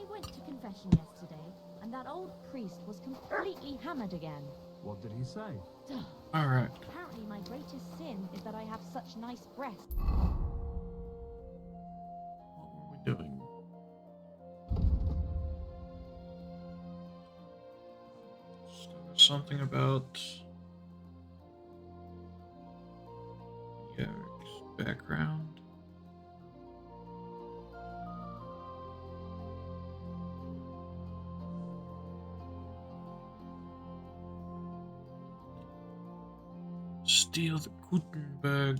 I went to confession yesterday, and that old priest was completely hammered again. What did he say? Alright. Apparently my greatest sin is that I have such nice breasts. What were we doing? Something about Yarik's background. Steal the Gutenberg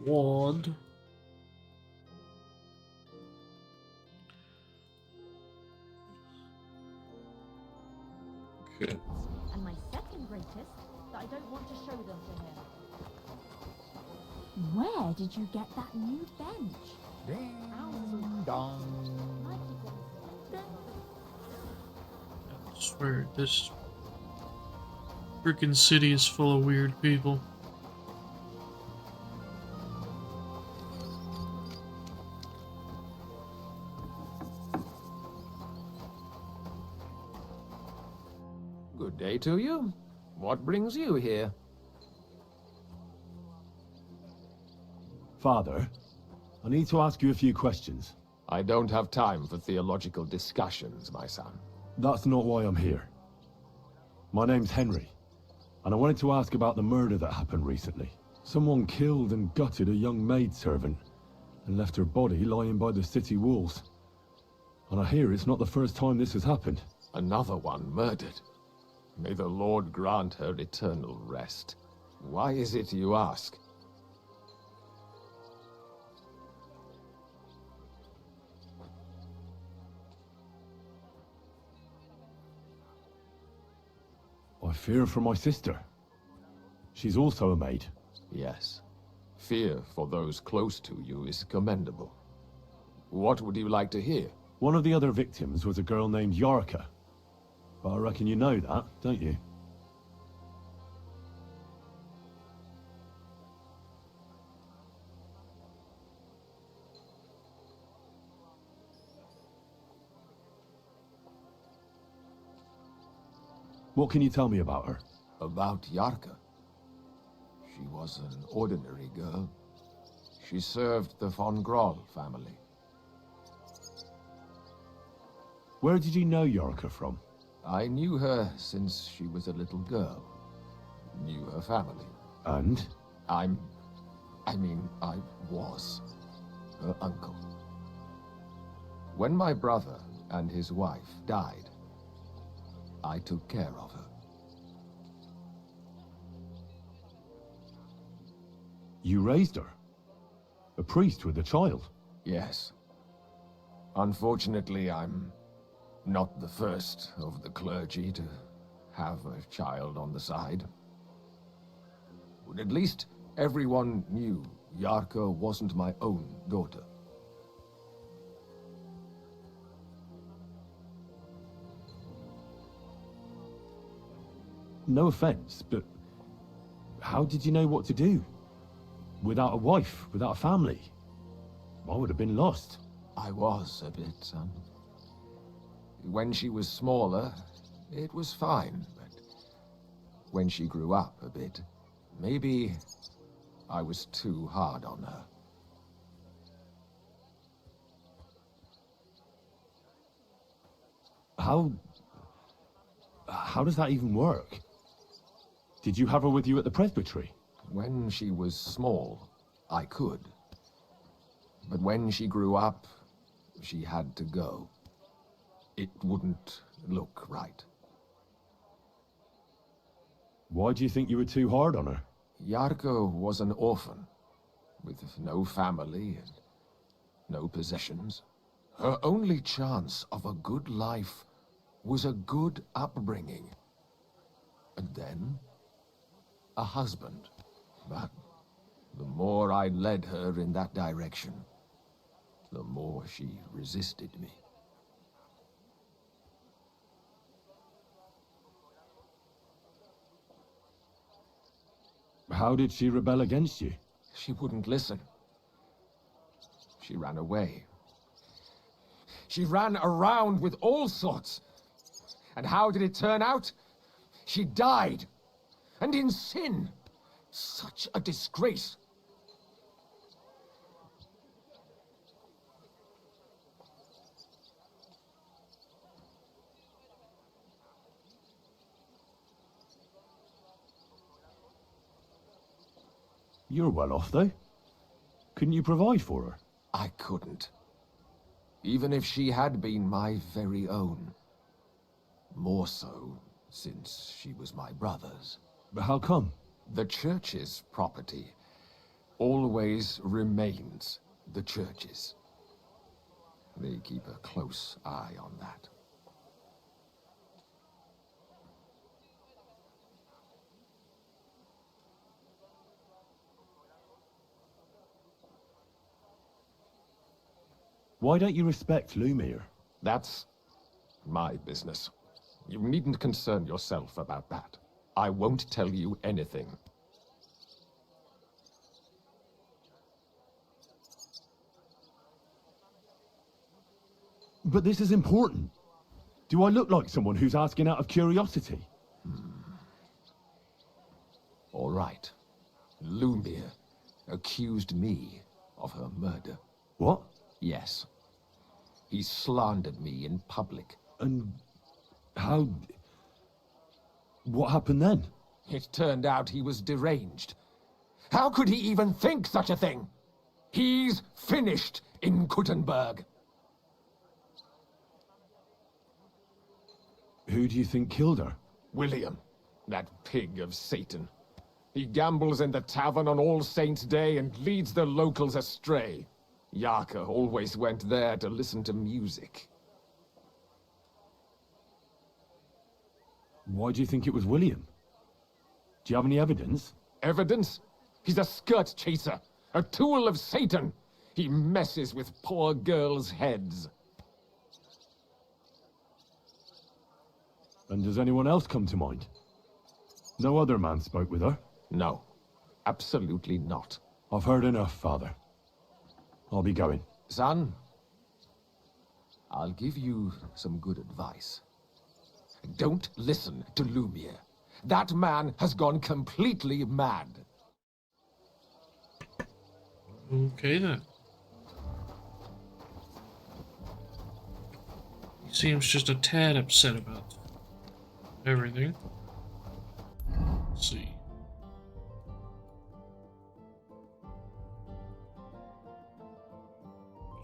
sword. Okay. And my second greatest, that I don't want to show them to him. Where did you get that new bench? Ding dong. I swear, this freaking city is full of weird people. Good day to you. What brings you here? Father, I need to ask you a few questions. I don't have time for theological discussions, my son. That's not why I'm here. My name's Henry, and I wanted to ask about the murder that happened recently. Someone killed and gutted a young maidservant and left her body lying by the city walls. And I hear it's not the first time this has happened. Another one murdered. May the Lord grant her eternal rest. Why is it you ask? I fear for my sister. She's also a maid. Yes. Fear for those close to you is commendable. What would you like to hear? One of the other victims was a girl named Yarka. But I reckon you know that, don't you? What can you tell me about her? About Yarka. She was an ordinary girl. She served the von Groll family. Where did you know Yarka from? I knew her since she was a little girl. Knew her family. And? I was her uncle. When my brother and his wife died, I took care of her. You raised her? A priest with a child? Yes. Unfortunately, I'm not the first of the clergy to have a child on the side. But at least everyone knew Yarka wasn't my own daughter. No offense, but how did you know what to do? Without a wife, without a family? I would have been lost. I was a bit, son. When she was smaller, it was fine, but when she grew up a bit, maybe I was too hard on her. How does that even work? Did you have her with you at the presbytery? When she was small, I could. But when she grew up, she had to go. It wouldn't look right. Why do you think you were too hard on her? Yarko was an orphan, with no family and no possessions. Her only chance of a good life was a good upbringing. And then, a husband. But the more I led her in that direction, the more she resisted me. How did she rebel against you? She wouldn't listen. She ran away. She ran around with all sorts. And how did it turn out? She died. And in sin. Such a disgrace. You're well off, though. Couldn't you provide for her? I couldn't. Even if she had been my very own. More so, since she was my brother's. But how come? The church's property always remains the church's. They keep a close eye on that. Why don't you respect Lumiere? That's my business. You needn't concern yourself about that. I won't tell you anything. But this is important. Do I look like someone who's asking out of curiosity? All right. Lumiere accused me of her murder. What? Yes. He slandered me in public. And how... What happened then? It turned out he was deranged. How could he even think such a thing? He's finished in Kuttenberg. Who do you think killed her? William, that pig of Satan. He gambles in the tavern on All Saints' Day and leads the locals astray. Yaka always went there to listen to music. Why do you think it was William? Do you have any evidence? Evidence? He's a skirt chaser, a tool of Satan. He messes with poor girls' heads. And does anyone else come to mind? No other man spoke with her? No, absolutely not. I've heard enough, Father. I'll be going. Son, I'll give you some good advice. Don't listen to Lumiere. That man has gone completely mad. Okay then. He seems just a tad upset about everything. Let's see.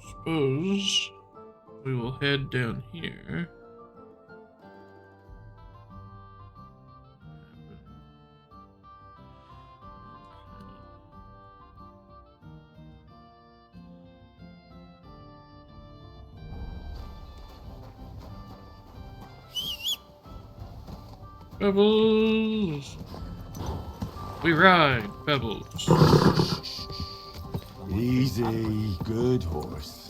Suppose we will head down here. Pebbles! We ride, Pebbles. Easy, good horse.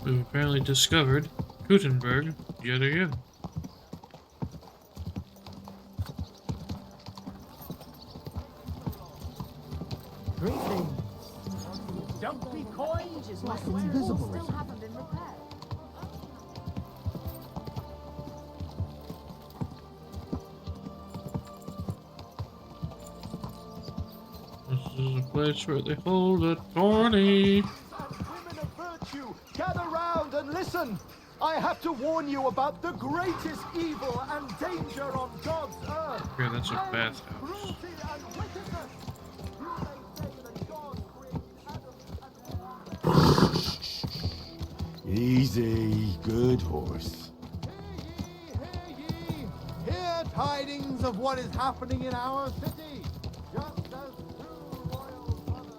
We've apparently discovered Gutenberg yet again. Greetings. Don't be coy. It's invisible. Still haven't been repaired. This is a place where they hold a tourney. Women of virtue, gather round and listen. I have to warn you about the greatest evil and danger on God's earth. Okay, that's a bathhouse. Cruelty and wickedness. You may say that God created Adam and Easy, good horse. Hear ye, hear ye. Hear tidings of what is happening in our city. Just as two royal brothers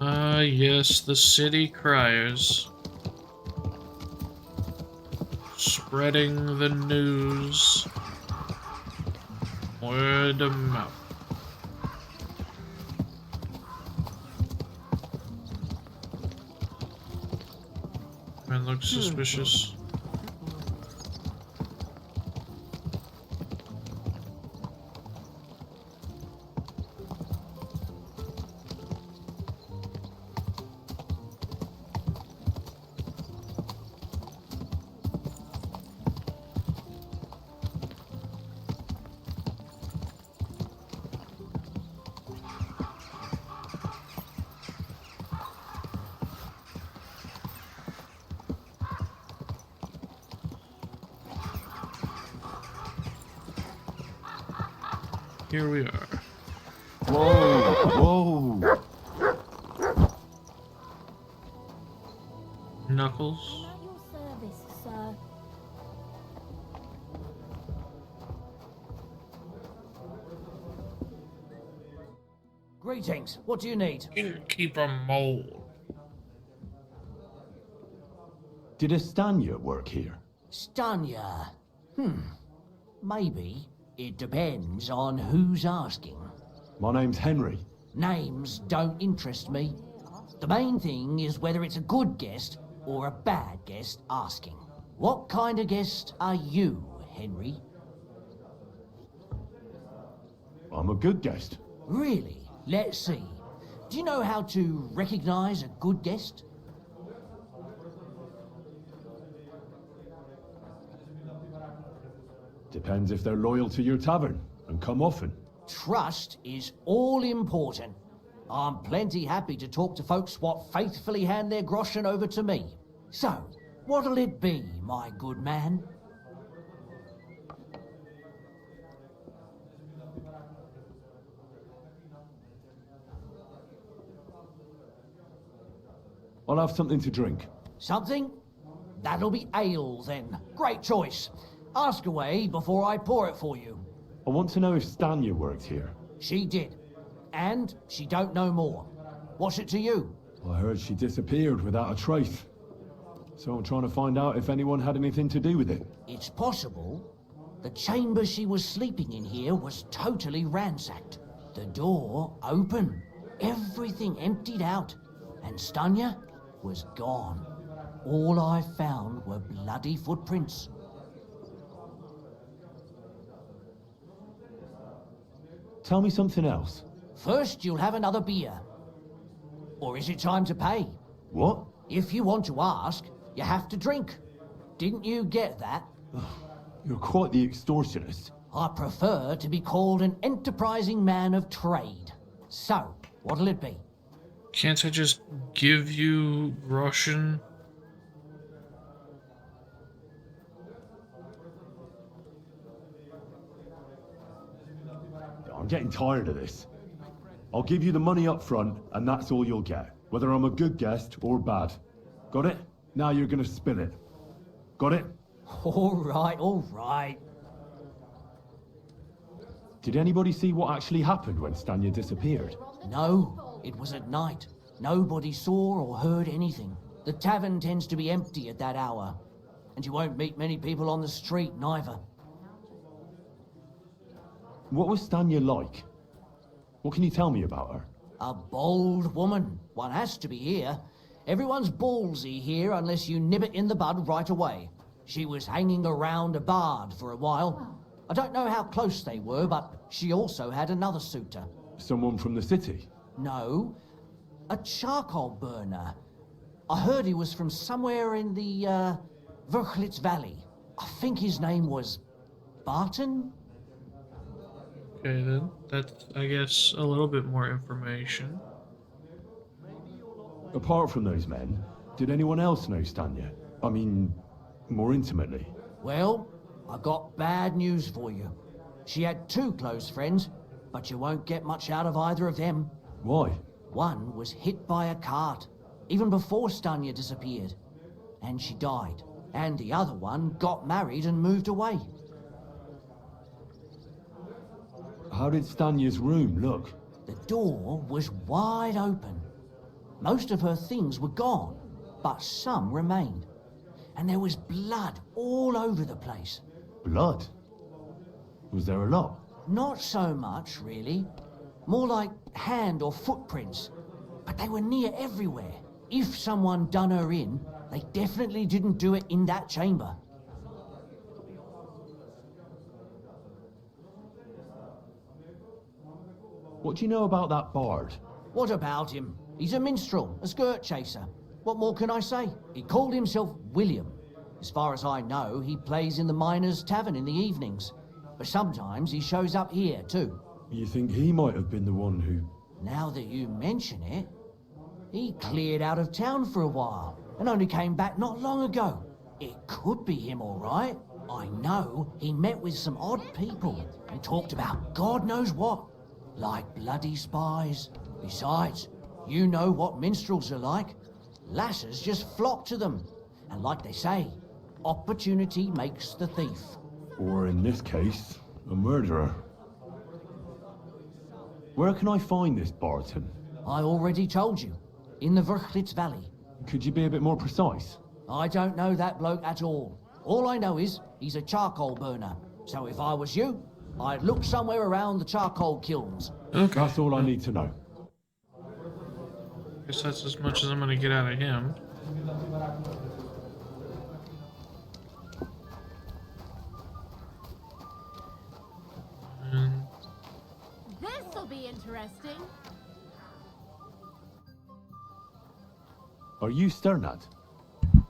Ah, yes, the city criers. Spreading the news. Word of mouth. Man looks suspicious. Here we are. Whoa! Whoa! Knuckles. At your service, sir. Greetings. What do you need? Keep a mole. Did Estanya work here? Stanya. Maybe. It depends on who's asking. My name's Henry. Names don't interest me. The main thing is whether it's a good guest or a bad guest asking. What kind of guest are you, Henry? I'm a good guest. Really? Let's see. Do you know how to recognize a good guest? Depends if they're loyal to your tavern and come often. Trust is all important. I'm plenty happy to talk to folks what faithfully hand their groschen over to me. So, what'll it be, my good man? I'll have something to drink. Something? That'll be ale, then. Great choice. Ask away before I pour it for you. I want to know if Stanya worked here. She did. And she don't know more. What's it to you? I heard she disappeared without a trace. So I'm trying to find out if anyone had anything to do with it. It's possible. The chamber she was sleeping in here was totally ransacked. The door open. Everything emptied out. And Stanya was gone. All I found were bloody footprints. Tell me something else. First, you'll have another beer. Or is it time to pay? What? If you want to ask, you have to drink. Didn't you get that? You're quite the extortionist. I prefer to be called an enterprising man of trade. So, what'll it be? Can't I just give you Russian? I'm getting tired of this. I'll give you the money up front, and that's all you'll get. Whether I'm a good guest or bad. Got it? Now you're gonna spill it. Got it? All right. Did anybody see what actually happened when Stanya disappeared? No, it was at night. Nobody saw or heard anything. The tavern tends to be empty at that hour. And you won't meet many people on the street, neither. What was Stanya like? What can you tell me about her? A bold woman. One has to be here. Everyone's ballsy here unless you nib it in the bud right away. She was hanging around a bard for a while. I don't know how close they were, but she also had another suitor. Someone from the city? No, a charcoal burner. I heard he was from somewhere in the, Verchlitz Valley. I think his name was Barton? Okay, then. That's, I guess, a little bit more information. Apart from those men, did anyone else know Stanya? I mean, more intimately. Well, I got bad news for you. She had two close friends, but you won't get much out of either of them. Why? One was hit by a cart, even before Stanya disappeared. And she died. And the other one got married and moved away. How did Stanya's room look? The door was wide open. Most of her things were gone, but some remained. And there was blood all over the place. Blood? Was there a lot? Not so much, really. More like hand or footprints. But they were near everywhere. If someone done her in, They definitely didn't do it in that chamber. What do you know about that bard? What about him? He's a minstrel, a skirt chaser. What more can I say? He called himself William. As far as I know, he plays in the Miners' Tavern in the evenings. But sometimes he shows up here, too. You think he might have been the one who... Now that you mention it, he cleared out of town for a while and only came back not long ago. It could be him, all right. I know he met with some odd people and talked about God knows what, like bloody spies. Besides, you know what minstrels are like. Lasses just flock to them. And like they say, opportunity makes the thief. Or in this case, a murderer. Where can I find this Barton? I already told you, in the Verchlitz Valley. Could you be a bit more precise? I don't know that bloke at all. All I know is he's a charcoal burner. So if I was you, I'd look somewhere around the charcoal kilns. Okay. That's all I need to know. Guess that's as much as I'm gonna get out of him. And This'll be interesting. Are you Sternad?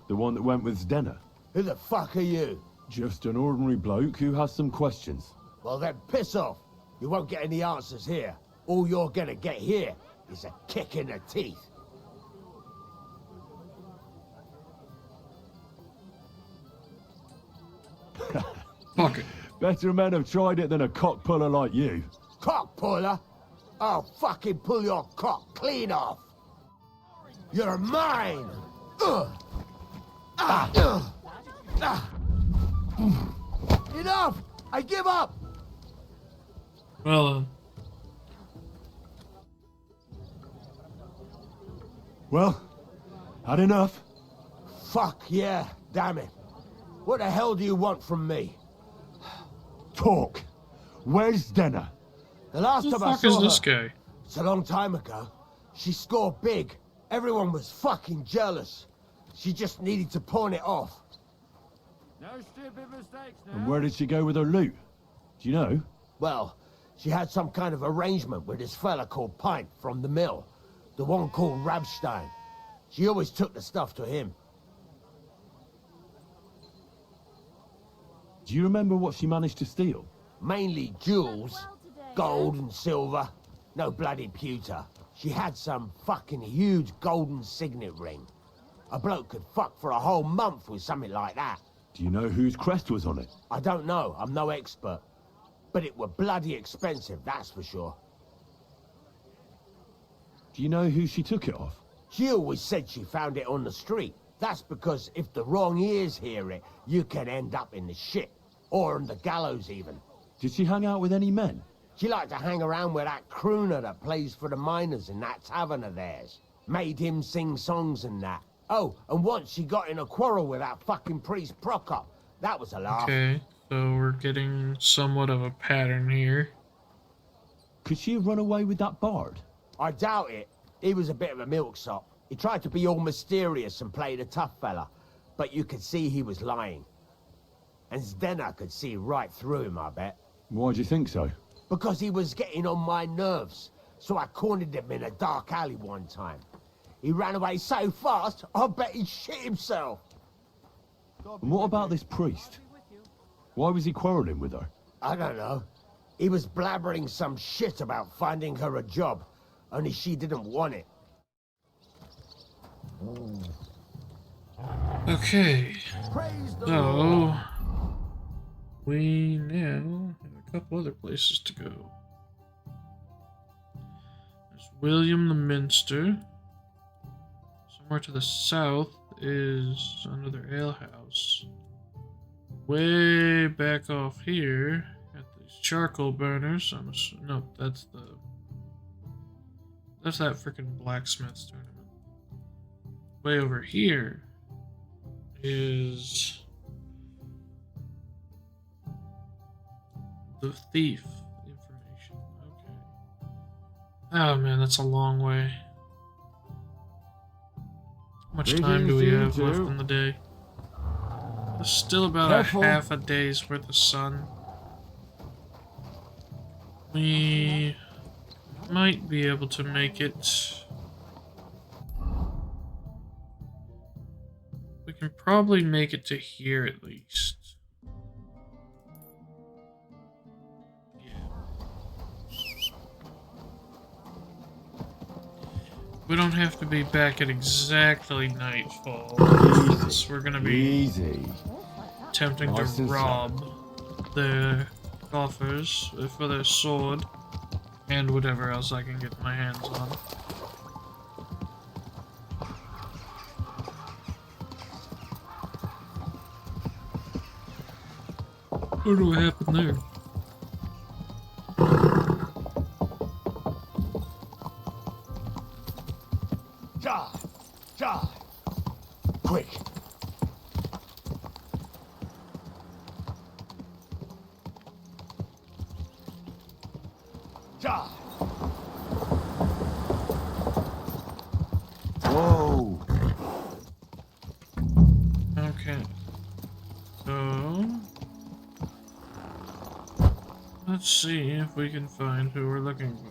The one that went with Zdenna? Who the fuck are you? Just an ordinary bloke who has some questions. Well then, piss off. You won't get any answers here. All you're gonna get here is a kick in the teeth. fuck it. Better men have tried it than a cock puller like you. Cock puller? I'll fucking pull your cock clean off. You're mine! Enough! I give up! Well, Well, had enough? Fuck yeah, damn it. What the hell do you want from me? Talk. Where's Zdenna? The last who the time I fuck is saw this her, guy? it's a long time ago. She scored big. Everyone was fucking jealous. She just needed to pawn it off. No stupid mistakes now. And where did she go with her loot? Do you know? Well, she had some kind of arrangement with this fella called Pint from the mill. The one called Rabstein. She always took the stuff to him. Do you remember what she managed to steal? Mainly jewels, gold and silver. No bloody pewter. She had some fucking huge golden signet ring. A bloke could fuck for a whole month with something like that. Do you know whose crest was on it? I don't know, I'm no expert. But it were bloody expensive, that's for sure. Do you know who she took it off? She always said she found it on the street. That's because if the wrong ears hear it, you can end up in the shit. Or on the gallows even. Did she hang out with any men? She liked to hang around with that crooner that plays for the miners in that tavern of theirs. Made him sing songs and that. Oh, and once she got in a quarrel with that fucking priest Prokop. That was a laugh. Okay, so we're getting somewhat of a pattern here. Could she have run away with that bard? I doubt it. He was a bit of a milksop. He tried to be all mysterious and play the tough fella, but you could see he was lying. And Zdenna could see right through him, I bet. Why do you think so? Because he was getting on my nerves, so I cornered him in a dark alley one time. He ran away so fast, I bet he shit himself. And what about this priest? Why was he quarreling with her? I don't know. He was blabbering some shit about finding her a job, only she didn't want it. Okay, Praise the so we now have a couple other places to go. There's William the Minster. Somewhere to the south is another alehouse. Way back off here, got these charcoal burners. No, that's that freaking blacksmith's tournament. Way over here is the thief information. Okay. Oh man, that's a long way. How much time do we have left in the day? There's still about Careful. a half a day's worth of sun. We might be able to make it. We can probably make it to here at least. We don't have to be back at exactly nightfall, since we're gonna be Easy. attempting Nice to and rob the coffers for their sword and whatever else I can get my hands on. I don't know what happened there. Die! Quick! Die! Whoa! Okay. So let's see if we can find who we're looking for.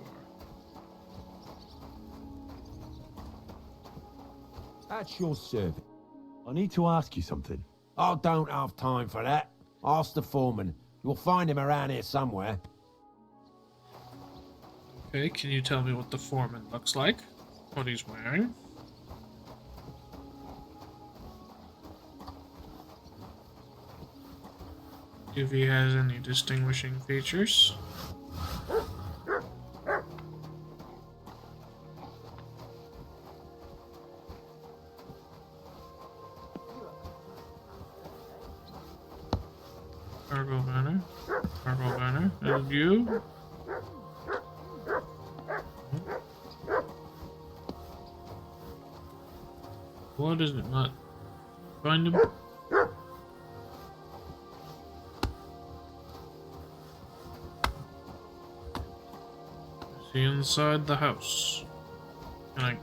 That's your service. I need to ask you something. I don't have time for that. Ask the foreman. You'll find him around here somewhere. Okay, can you tell me what the foreman looks like? What he's wearing? If he has any distinguishing features. Cargo banner. Cargo banner. And you? What is it not? Find him? Is he inside the house?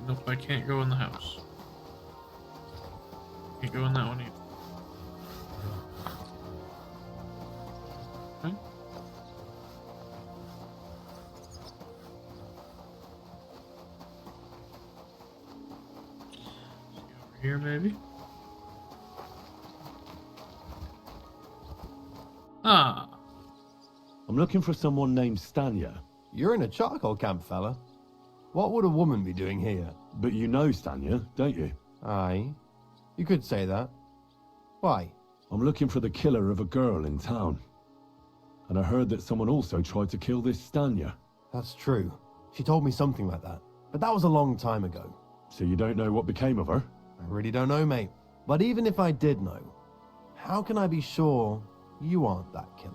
Nope, I can't go in the house. Can't go in that one either. Okay. See over here, maybe? Ah. I'm looking for someone named Stanya. You're in a charcoal camp, fella. What would a woman be doing here? But you know Stanya, don't you? Aye. You could say that. Why? I'm looking for the killer of a girl in town. And I heard that someone also tried to kill this Stanya. That's true. She told me something like that. But that was a long time ago. So you don't know what became of her? I really don't know, mate. But even if I did know, how can I be sure you aren't that killer?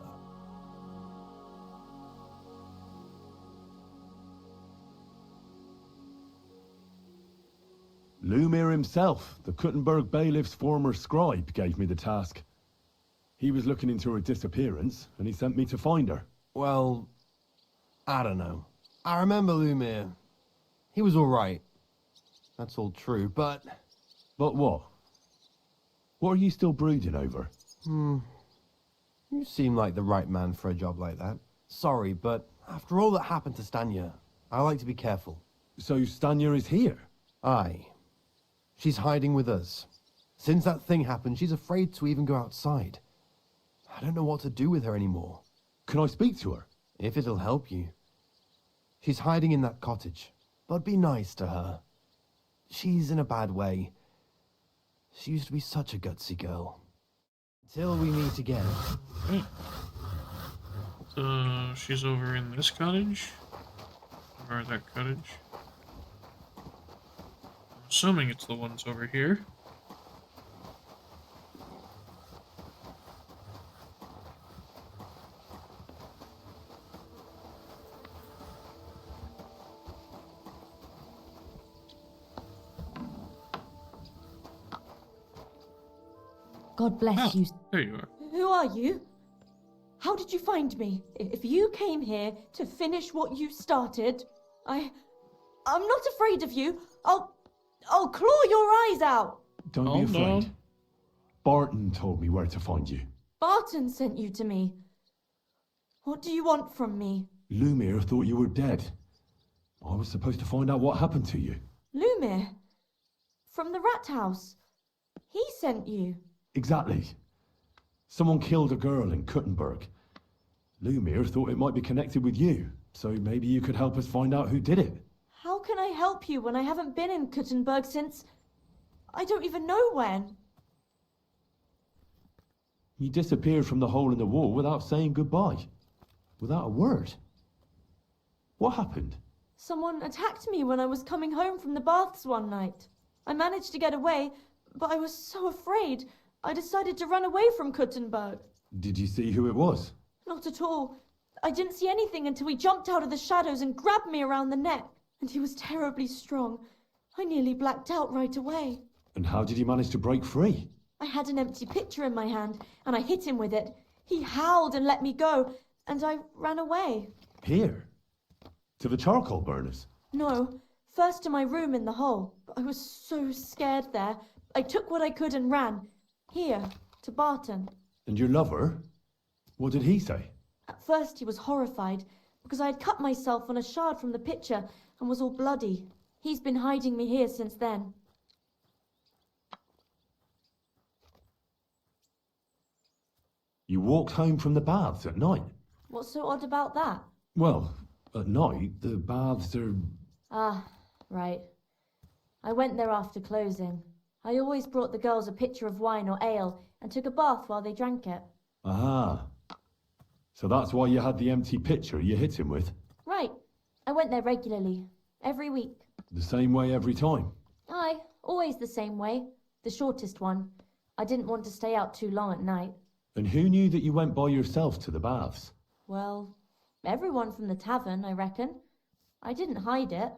Lumir himself, the Kuttenberg bailiff's former scribe, gave me the task. He was looking into her disappearance, and he sent me to find her. Well, I don't know. I remember Lumir. He was alright. That's all true, but... But what? What are you still brooding over? You seem like the right man for a job like that. Sorry, but after all that happened to Stanya, I like to be careful. So Stanya is here? Aye. She's hiding with us. Since that thing happened, she's afraid to even go outside. I don't know what to do with her anymore. Can I speak to her? If it'll help you. She's hiding in that cottage, but be nice to her. She's in a bad way. She used to be such a gutsy girl. Until we meet again. So she's over in this cottage? Or that cottage? I'm assuming it's the ones over here. God bless you. There you are. Who are you? How did you find me? If you came here to finish what you started, I'm not afraid of you. I'll I'll claw your eyes out! Don't Oh, be afraid. no. Barton told me where to find you. Barton sent you to me. What do you want from me? Lumir thought you were dead. I was supposed to find out what happened to you. Lumir? From the rat house. He sent you. Exactly. Someone killed a girl in Kuttenberg. Lumir thought it might be connected with you, so maybe you could help us find out who did it. How can I help you when I haven't been in Kuttenberg since... I don't even know when. You disappeared from the hole in the wall without saying goodbye. Without a word. What happened? Someone attacked me when I was coming home from the baths one night. I managed to get away, but I was so afraid, I decided to run away from Kuttenberg. Did you see who it was? Not at all. I didn't see anything until he jumped out of the shadows and grabbed me around the neck. And he was terribly strong. I nearly blacked out right away. And how did you manage to break free? I had an empty pitcher in my hand, and I hit him with it. He howled and let me go, and I ran away. Here? To the charcoal burners? No, first to my room in the hole. But I was so scared there. I took what I could and ran. Here, to Barton. And your lover? What did he say? At first he was horrified, because I had cut myself on a shard from the pitcher and was all bloody. He's been hiding me here since then. You walked home from the baths at night? What's so odd about that? Well, at night, the baths are... Ah, right. I went there after closing. I always brought the girls a pitcher of wine or ale and took a bath while they drank it. Aha. So that's why you had the empty pitcher you hit him with? Right. I went there regularly. Every week. The same way every time? Aye, always the same way. The shortest one. I didn't want to stay out too long at night. And who knew that you went by yourself to the baths? Well, everyone from the tavern, I reckon. I didn't hide it.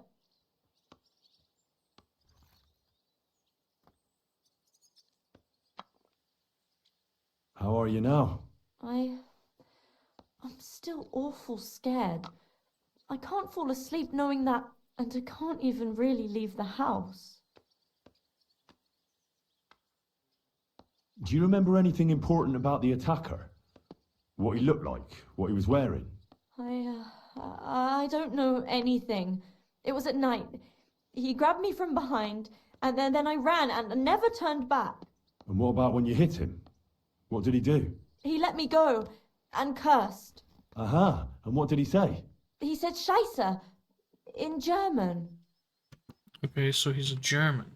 How are you now? I'm still awful scared. I can't fall asleep knowing that, and I can't even really leave the house. Do you remember anything important about the attacker? What he looked like? What he was wearing? I don't know anything. It was at night. He grabbed me from behind, and then I ran and never turned back. And what about when you hit him? What did he do? He let me go and cursed. Aha, and what did he say? He said Scheisse in German. Okay, so he's a German.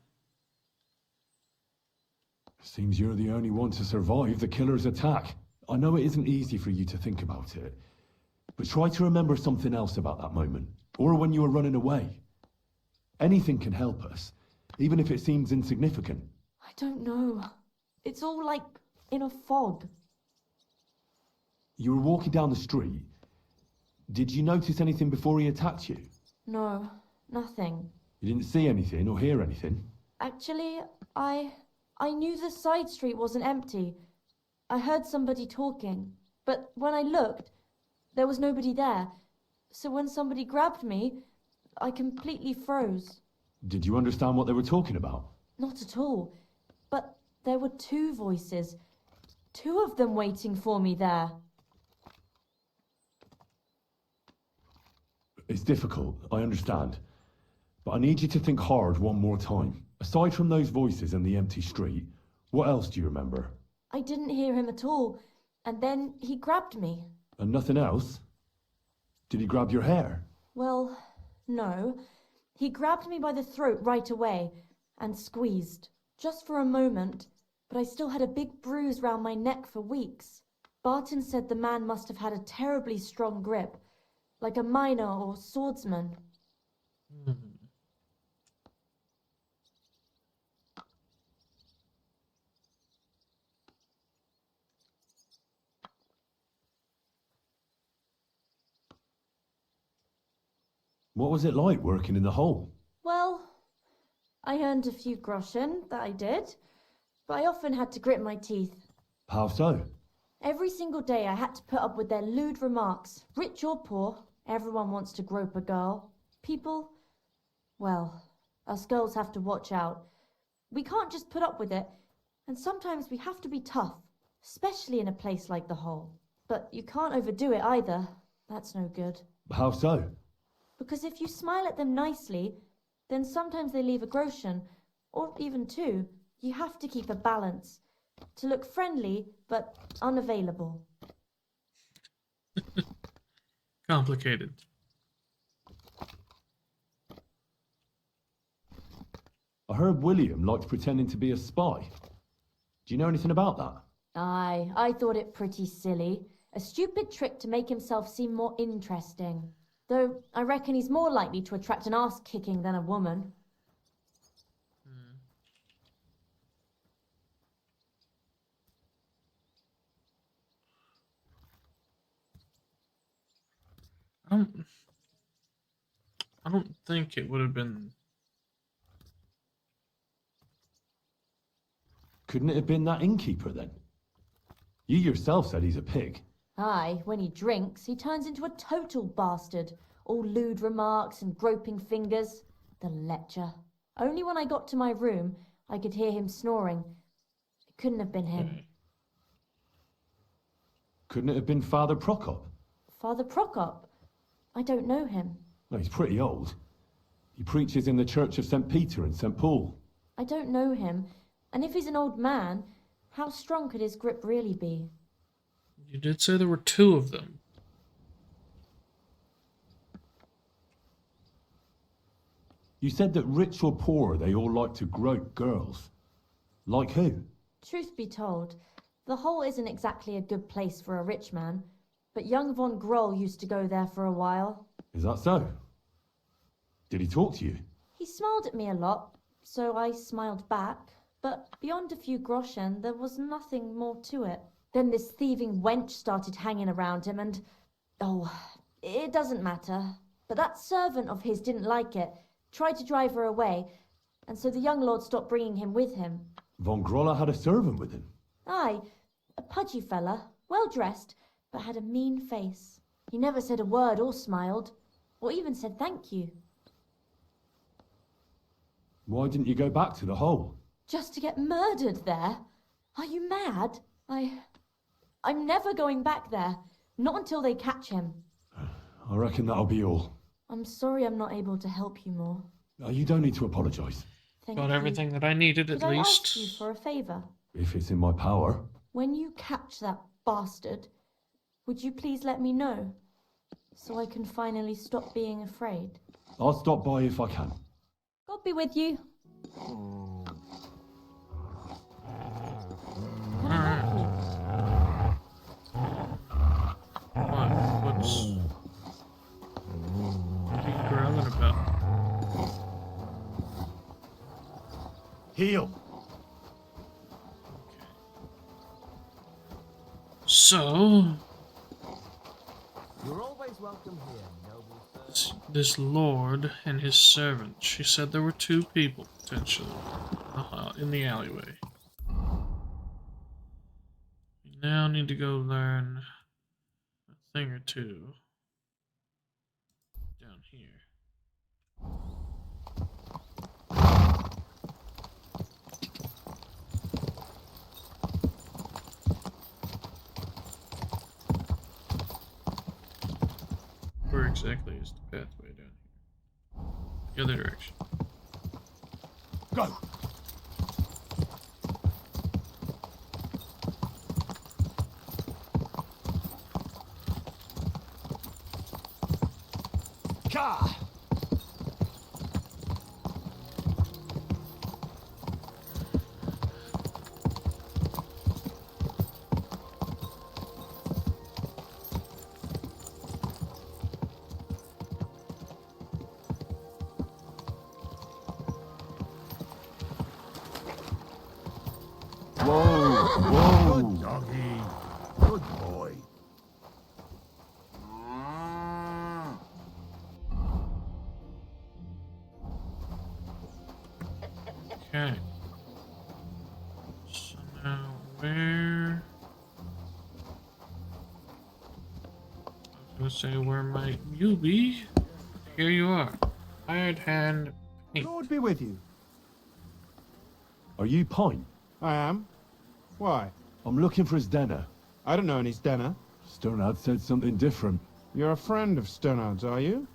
Seems you're the only one to survive the killer's attack. I know it isn't easy for you to think about it, but try to remember something else about that moment, or when you were running away. Anything can help us, even if it seems insignificant. I don't know. It's all like in a fog. You were walking down the street. Did you notice anything before he attacked you? No, nothing. You didn't see anything or hear anything? Actually, I knew the side street wasn't empty. I heard somebody talking, but when I looked, there was nobody there. So when somebody grabbed me, I completely froze. Did you understand what they were talking about? Not at all. But there were two voices. Two of them waiting for me there. It's difficult, I understand. But I need you to think hard one more time. Aside from those voices and the empty street, what else do you remember? I didn't hear him at all, and then he grabbed me. And nothing else? Did he grab your hair? Well, no. He grabbed me by the throat right away and squeezed. Just for a moment, but I still had a big bruise round my neck for weeks. Barton said the man must have had a terribly strong grip, like a miner or swordsman. What was it like working in the hole? Well, I earned a few groschen, that I did, but I often had to grit my teeth. How so? Every single day I had to put up with their lewd remarks. Rich or poor, everyone wants to grope a girl. People, well, Us girls have to watch out. We can't just put up with it, and sometimes we have to be tough, especially in a place like the Hole. But you can't overdo it either. That's no good. How so? Because if you smile at them nicely, then sometimes they leave a groschen, or even two. You have to keep a balance. To look friendly, but unavailable. Complicated. I heard William liked pretending to be a spy. Do you know anything about that? Aye, I thought it pretty silly. A stupid trick to make himself seem more interesting. Though I reckon he's more likely to attract an ass-kicking than a woman. I don't think it would have been. Couldn't it have been that innkeeper then? You yourself said he's a pig. Aye, when he drinks, he turns into a total bastard. All lewd remarks and groping fingers. The lecher. Only when I got to my room, I could hear him snoring. It couldn't have been him. Couldn't it have been Father Prokop? Father Prokop? I don't know him. Well, he's pretty old. He preaches in the Church of St. Peter and St. Paul. I don't know him. And if he's an old man, how strong could his grip really be? You did say there were two of them. You said that rich or poor, they all like to grope girls. Like who? Truth be told, the Hole isn't exactly a good place for a rich man, but young von Groll used to go there for a while. Is that so? Did he talk to you? He smiled at me a lot, so I smiled back, but beyond a few groschen, there was nothing more to it. Then this thieving wench started hanging around him and... oh, it doesn't matter. But that servant of his didn't like it, tried to drive her away, and so the young lord stopped bringing him with him. Von Groller had a servant with him? Aye, a pudgy fella, well-dressed, but had a mean face. He never said a word or smiled, or even said thank you. Why didn't you go back to the Hole? Just to get murdered there? Are you mad? I'm never going back there. Not until they catch him. I reckon that'll be all. I'm sorry I'm not able to help you more. You don't need to apologise. Got everything that I needed at Could least. I ask you for a favour? If it's in my power. When you catch that bastard, would you please let me know? So I can finally stop being afraid. I'll stop by if I can. God be with you. What's he growling about? Heal. So, You're always welcome here, noble sir. this lord and his servant. She said there were two people potentially in the alleyway. We now need to go learn a thing or two down here. Where exactly is the pathway down here? The other direction. Go. Ka. Whoa! Good doggy. Good boy. Okay. So now where? I was gonna say, where might you be? Here you are. Hired hand Hey. Lord be with you. Are you Pine? I am. Why? I'm looking for Zdena. I don't know any Stena. Sternad said something different. You're a friend of Sternard's, are you?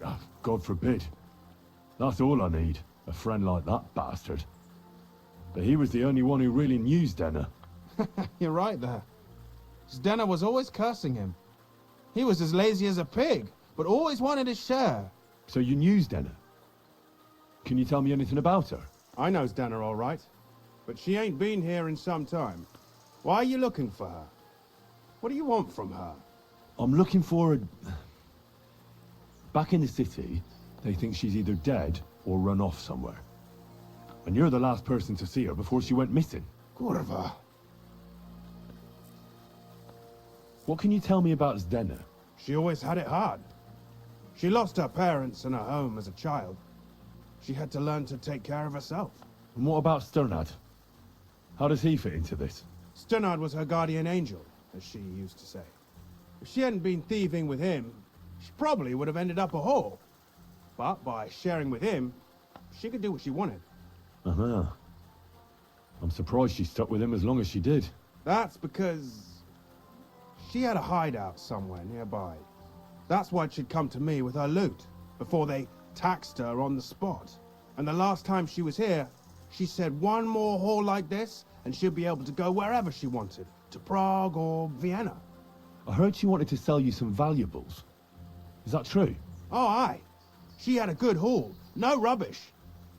Ah, God forbid. That's all I need. A friend like that bastard. But he was the only one who really knew Zdena. You're right there. Stena was always cursing him. He was as lazy as a pig, but always wanted his share. So you knew Zdena? Can you tell me anything about her? I know Stena all right, but she ain't been here in some time. Why are you looking for her? What do you want from her? I'm looking for a... Back in the city, they think she's either dead or run off somewhere. And you're the last person to see her before she went missing. Kurva. What can you tell me about Zdena? She always had it hard. She lost her parents and her home as a child. She had to learn to take care of herself. And what about Sternad? How does he fit into this? Sternard was her guardian angel, as she used to say. If she hadn't been thieving with him, she probably would have ended up a whore. But by sharing with him, she could do what she wanted. Uh-huh. I'm surprised she stuck with him as long as she did. That's because she had a hideout somewhere nearby. That's why she'd come to me with her loot, before they taxed her on the spot. And the last time she was here, she said one more haul like this, and she'll be able to go wherever she wanted, to Prague or Vienna. I heard she wanted to sell you some valuables. Is that true? Oh, aye. She had a good haul, no rubbish.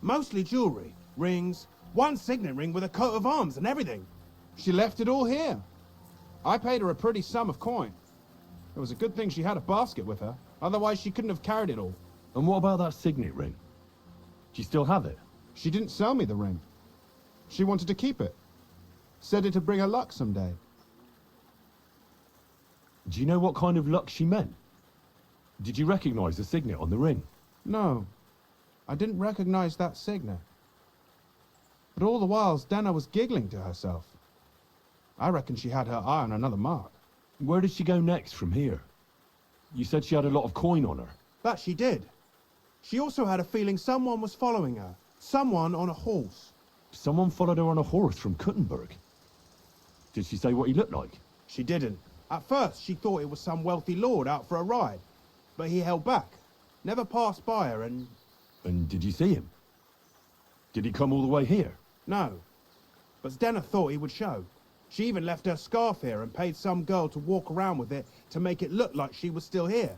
Mostly jewelry, rings, one signet ring with a coat of arms and everything. She left it all here. I paid her a pretty sum of coin. It was a good thing she had a basket with her, otherwise she couldn't have carried it all. And what about that signet ring? Do you still have it? She didn't sell me the ring. She wanted to keep it. Said it'd bring her luck someday. Do you know what kind of luck she meant? Did you recognize the signet on the ring? No, I didn't recognize that signet. But all the while, Stena was giggling to herself. I reckon she had her eye on another mark. Where did she go next from here? You said she had a lot of coin on her. That she did. She also had a feeling someone was following her. Someone on a horse. Someone followed her on a horse from Kuttenberg. Did she say what he looked like? She didn't. At first, she thought it was some wealthy lord out for a ride. But he held back. Never passed by her and... And did you see him? Did he come all the way here? No. But Stena thought he would show. She even left her scarf here and paid some girl to walk around with it to make it look like she was still here.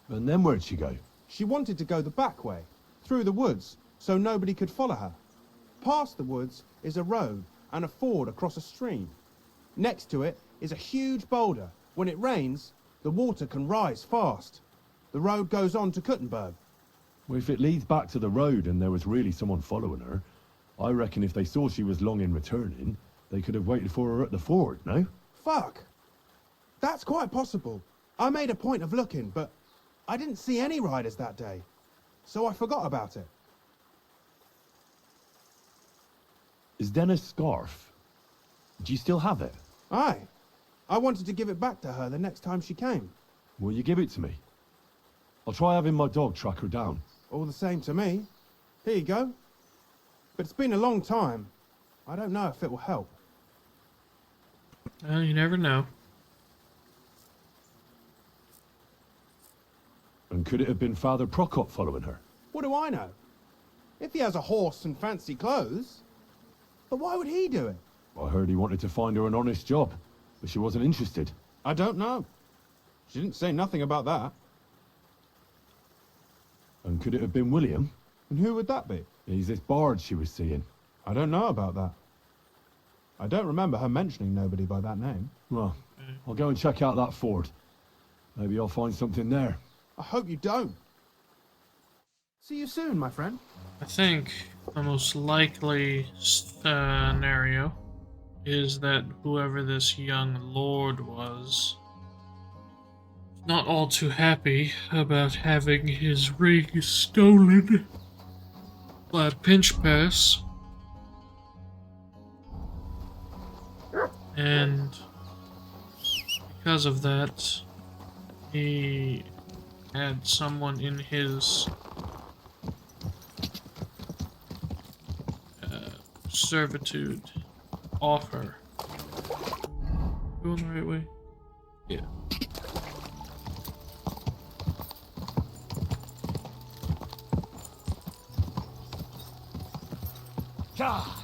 And then where'd she go? She wanted to go the back way, through the woods, so nobody could follow her. Past the woods is a road and a ford across a stream. Next to it is a huge boulder. When it rains, the water can rise fast. The road goes on to Kuttenberg. Well, if it leads back to the road and there was really someone following her, I reckon if they saw she was long in returning, they could have waited for her at the ford, no? Fuck! That's quite possible. I made a point of looking, but I didn't see any riders that day, so I forgot about it. Is Dennis' scarf? Do you still have it? Aye. I wanted to give it back to her the next time she came. Will you give it to me? I'll try having my dog track her down. All the same to me. Here you go. But it's been a long time. I don't know if it will help. Well, you never know. And could it have been Father Prokop following her? What do I know? If he has a horse and fancy clothes. But why would he do it? I heard he wanted to find her an honest job, but she wasn't interested. I don't know. She didn't say nothing about that. And could it have been William? And who would that be? He's this bard she was seeing. I don't know about that. I don't remember her mentioning nobody by that name. Well, I'll go and check out that ford. Maybe I'll find something there. I hope you don't. See you soon, my friend. I think the most likely scenario is that whoever this young lord was not all too happy about having his ring stolen by Pinch Pass, and because of that he had someone in his servitude offer. Going the right way? Yeah. God.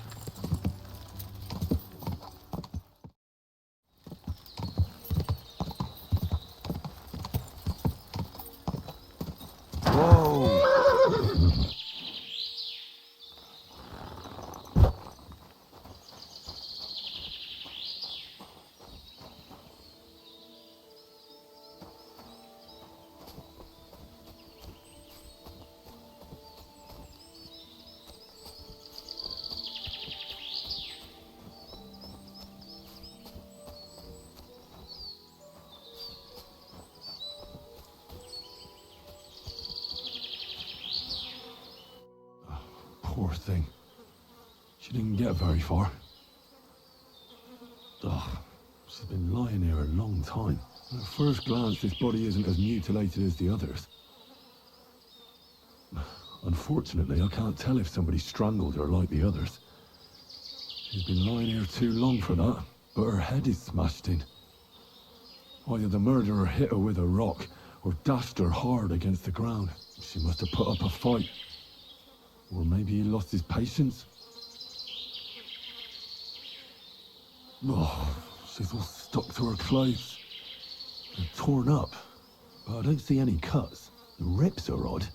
Poor thing. She didn't get very far. Ugh, she's been lying here a long time. At first glance, this body isn't as mutilated as the others. Unfortunately, I can't tell if somebody strangled her like the others. She's been lying here too long for that, but her head is smashed in. Either the murderer hit her with a rock, or dashed her hard against the ground. She must have put up a fight. Or maybe he lost his patience. Oh, she's all stuck to her clothes. They're torn up, but I don't see any cuts. The rips are odd.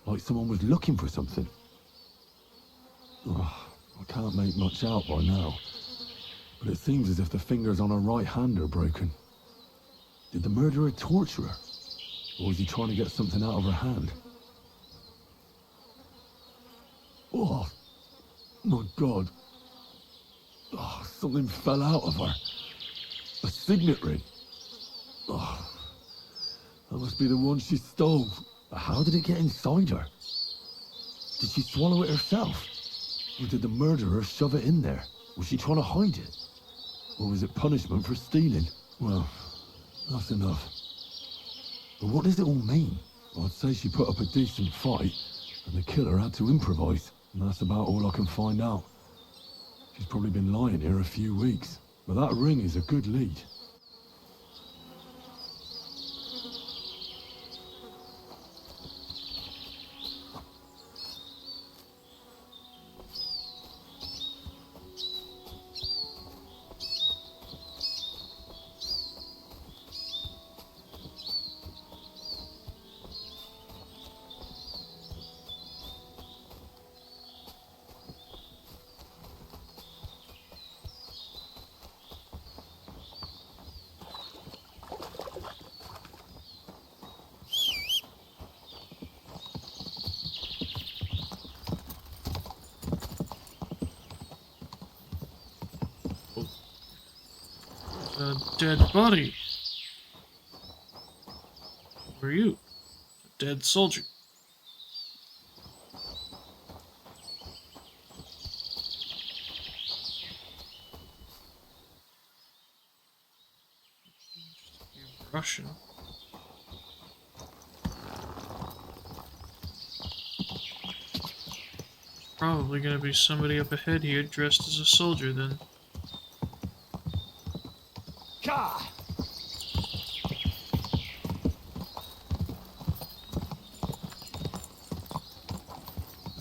Like someone was looking for something. Oh, I can't make much out by now. But it seems as if the fingers on her right hand are broken. Did the murderer torture her? Or was he trying to get something out of her hand? Oh, my God. Oh, something fell out of her. A signet ring. Oh, that must be the one she stole. But how did it get inside her? Did she swallow it herself? Or did the murderer shove it in there? Was she trying to hide it? Or was it punishment for stealing? Well, that's enough. But what does it all mean? I'd say she put up a decent fight, and the killer had to improvise. And that's about all I can find out. She's probably been lying here a few weeks. But that ring is a good lead. A dead body. Who are you? A dead soldier. You're Russian. Probably gonna be somebody up ahead here dressed as a soldier then. God.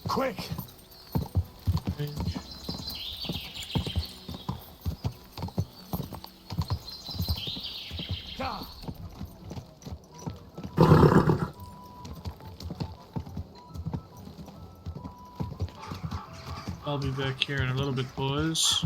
Quick! God. I'll be back here in a little bit, boys.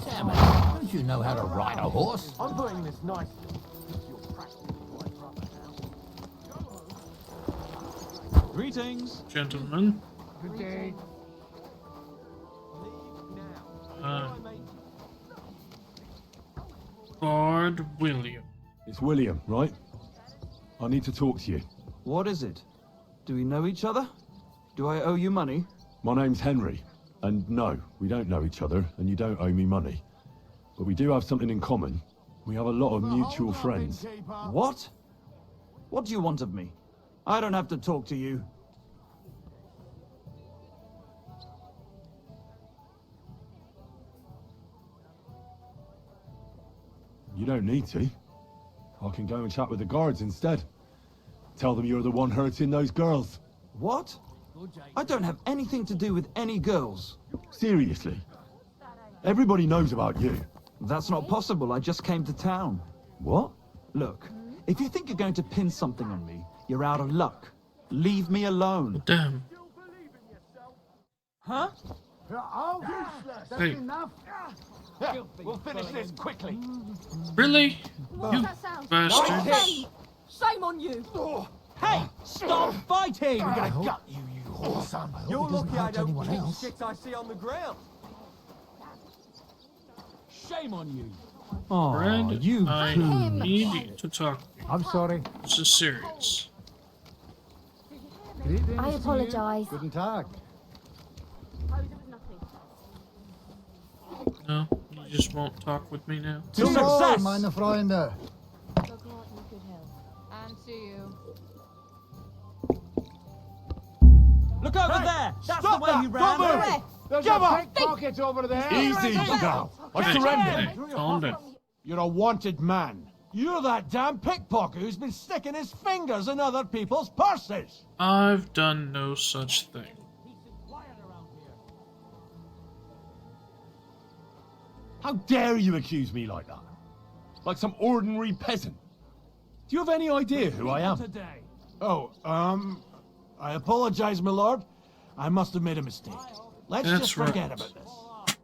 Damn it, don't you know how to ride a horse? I'm putting this nicely. Greetings. Gentlemen. Good day. Lord William. It's William, right? I need to talk to you. What is it? Do we know each other? Do I owe you money? My name's Henry. And no, we don't know each other, and you don't owe me money. But we do have something in common. We have a lot of mutual friends. What? What do you want of me? I don't have to talk to you. You don't need to. I can go and chat with the guards instead. Tell them you're the one hurting those girls. What? I don't have anything to do with any girls. Seriously? Everybody knows about you. That's not possible. I just came to town. What? Look, if you think you're going to pin something on me, you're out of luck. Leave me alone. Damn. Huh? That's Hey. enough. We'll finish this quickly. Really? You that sound? bastard. Shame on you! Hey, stop fighting! I'm gonna gut you, you horse. You're lucky I don't kick shit I see on the ground. Shame on you. Brad, I need to talk. I'm sorry. This is serious. I apologise. Guten Tag. No, you just won't talk with me now. To success! Meine Freunde. And to you. Look over there! That's the way you ran! There's a pickpocket over there. Easy now. I Hey, surrender. hey, calm down. You're a wanted man. You're that damn pickpocket who's been sticking his fingers in other people's purses. I've done no such thing. How dare you accuse me like that? Like some ordinary peasant. Do you have any idea who I am? Oh, I apologize, my lord. I must have made a mistake. Let's That's just forget right. about this.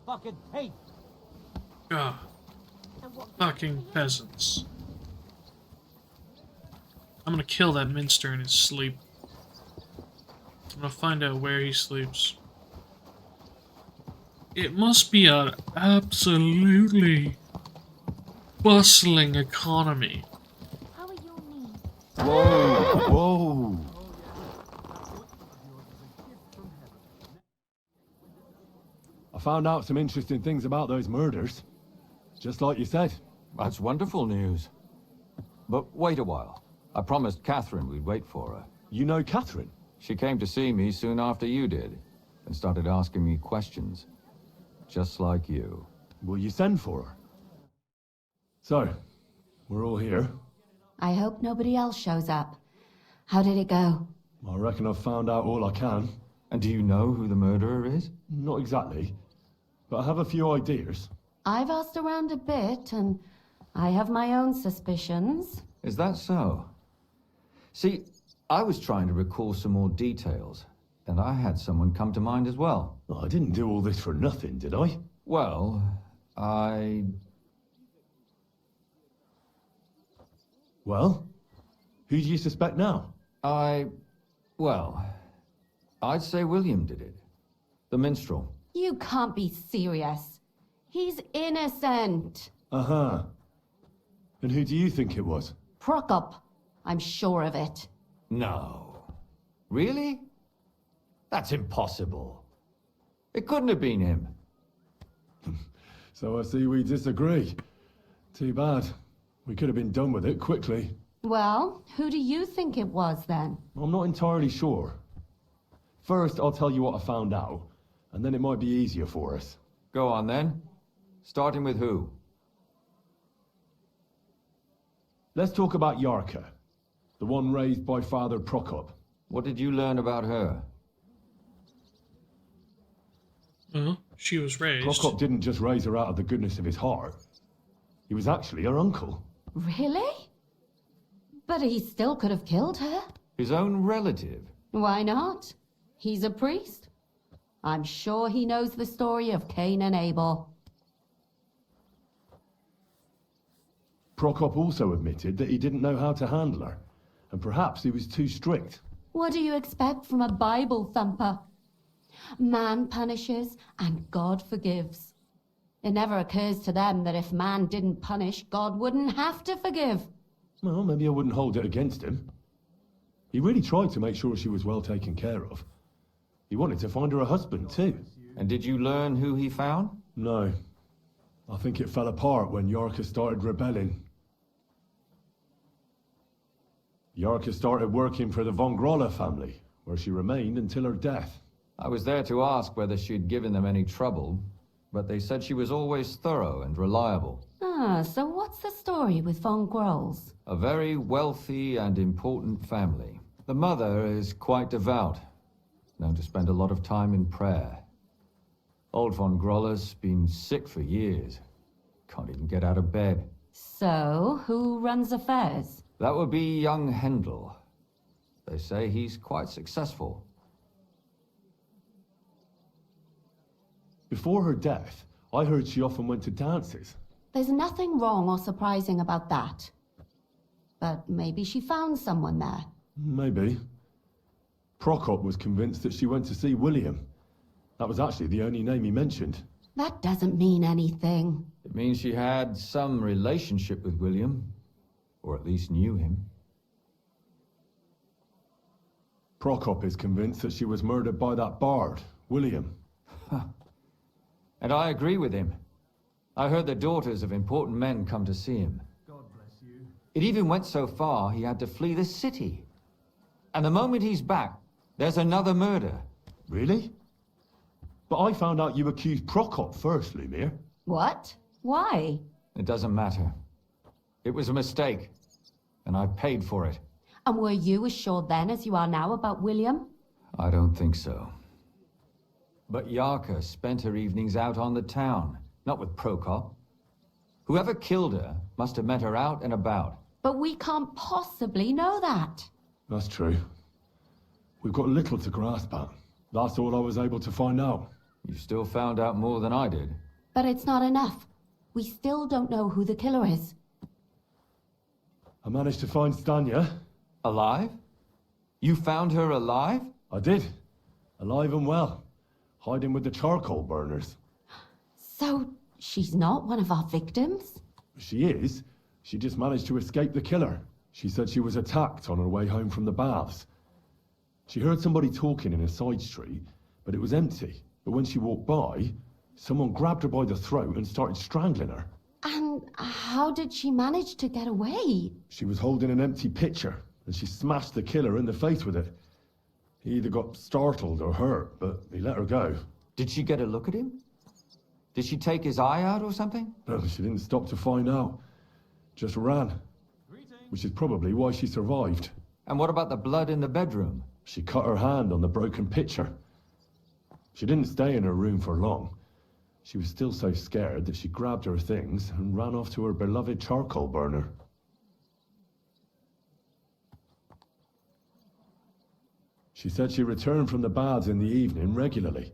Fucking hate. God. Fucking peasants. I'm gonna kill that minster in his sleep. I'm gonna find out where he sleeps. It must be an absolutely bustling economy. How are your knees? Whoa, whoa. I found out some interesting things about those murders. Just like you said. That's wonderful news. But wait a while. I promised Catherine we'd wait for her. You know Catherine? She came to see me soon after you did, and started asking me questions. Just like you. Will you send for her? So, we're all here. I hope nobody else shows up. How did it go? I reckon I've found out all I can. And do you know who the murderer is? Not exactly, but I have a few ideas. I've asked around a bit, and I have my own suspicions. Is that so? See, I was trying to recall some more details, and I had someone come to mind as well. I didn't do all this for nothing, did I? Well, Well? Who do you suspect now? Well, I'd say William did it. The minstrel. You can't be serious. He's innocent. Uh-huh. And who do you think it was? Prokop. I'm sure of it. No. Really? That's impossible. It couldn't have been him. So I see we disagree. Too bad. We could have been done with it quickly. Well, who do you think it was then? I'm not entirely sure. First, I'll tell you what I found out, and then it might be easier for us. Go on then. Starting with who? Let's talk about Yarka, the one raised by Father Prokop. What did you learn about her? Well, she was raised. Prokop didn't just raise her out of the goodness of his heart. He was actually her uncle. Really? But he still could have killed her. His own relative? Why not? He's a priest. I'm sure he knows the story of Cain and Abel. Prokop also admitted that he didn't know how to handle her, and perhaps he was too strict. What do you expect from a Bible thumper? Man punishes and God forgives. It never occurs to them that if man didn't punish, God wouldn't have to forgive. Well, maybe I wouldn't hold it against him. He really tried to make sure she was well taken care of. He wanted to find her a husband, too. And did you learn who he found? No. I think it fell apart when Yarka started rebelling. Yarka started working for the von Grolla family, where she remained until her death. I was there to ask whether she'd given them any trouble, but they said she was always thorough and reliable. Ah, so what's the story with von Grolls? A very wealthy and important family. The mother is quite devout, known to spend a lot of time in prayer. Old von Grolla's been sick for years. Can't even get out of bed. So, who runs affairs? That would be young Hendel. They say he's quite successful. Before her death, I heard she often went to dances. There's nothing wrong or surprising about that. But maybe she found someone there. Maybe. Prokop was convinced that she went to see William. That was actually the only name he mentioned. That doesn't mean anything. It means she had some relationship with William, or at least knew him. Prokop is convinced that she was murdered by that bard, William. And I agree with him. I heard the daughters of important men come to see him. God bless you. It even went so far he had to flee the city. And the moment he's back, there's another murder. Really? But I found out you accused Prokop first, Lumir. What? Why? It doesn't matter. It was a mistake, and I paid for it. And were you as sure then as you are now about William? I don't think so. But Yarka spent her evenings out on the town, not with Prokop. Whoever killed her must have met her out and about. But we can't possibly know that. That's true. We've got little to grasp at. That's all I was able to find out. You still found out more than I did. But it's not enough. We still don't know who the killer is. I managed to find Stanya. Alive? You found her alive? I did. Alive and well. Hiding with the charcoal burners. So, she's not one of our victims? She is. She just managed to escape the killer. She said she was attacked on her way home from the baths. She heard somebody talking in a side street, but it was empty. But when she walked by, someone grabbed her by the throat and started strangling her. And how did she manage to get away? She was holding an empty pitcher, and she smashed the killer in the face with it. He either got startled or hurt, but he let her go. Did she get a look at him? Did she take his eye out or something? No, she didn't stop to find out. Just ran. Which is probably why she survived. And what about the blood in the bedroom? She cut her hand on the broken pitcher. She didn't stay in her room for long. She was still so scared that she grabbed her things and ran off to her beloved charcoal burner. She said she returned from the baths in the evening regularly,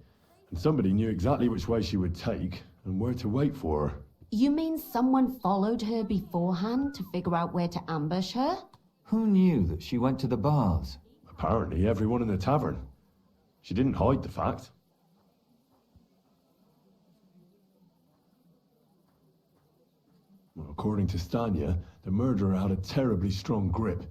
and somebody knew exactly which way she would take and where to wait for her. You mean someone followed her beforehand to figure out where to ambush her? Who knew that she went to the baths? Apparently everyone in the tavern. She didn't hide the fact. Well, according to Stanya, the murderer had a terribly strong grip.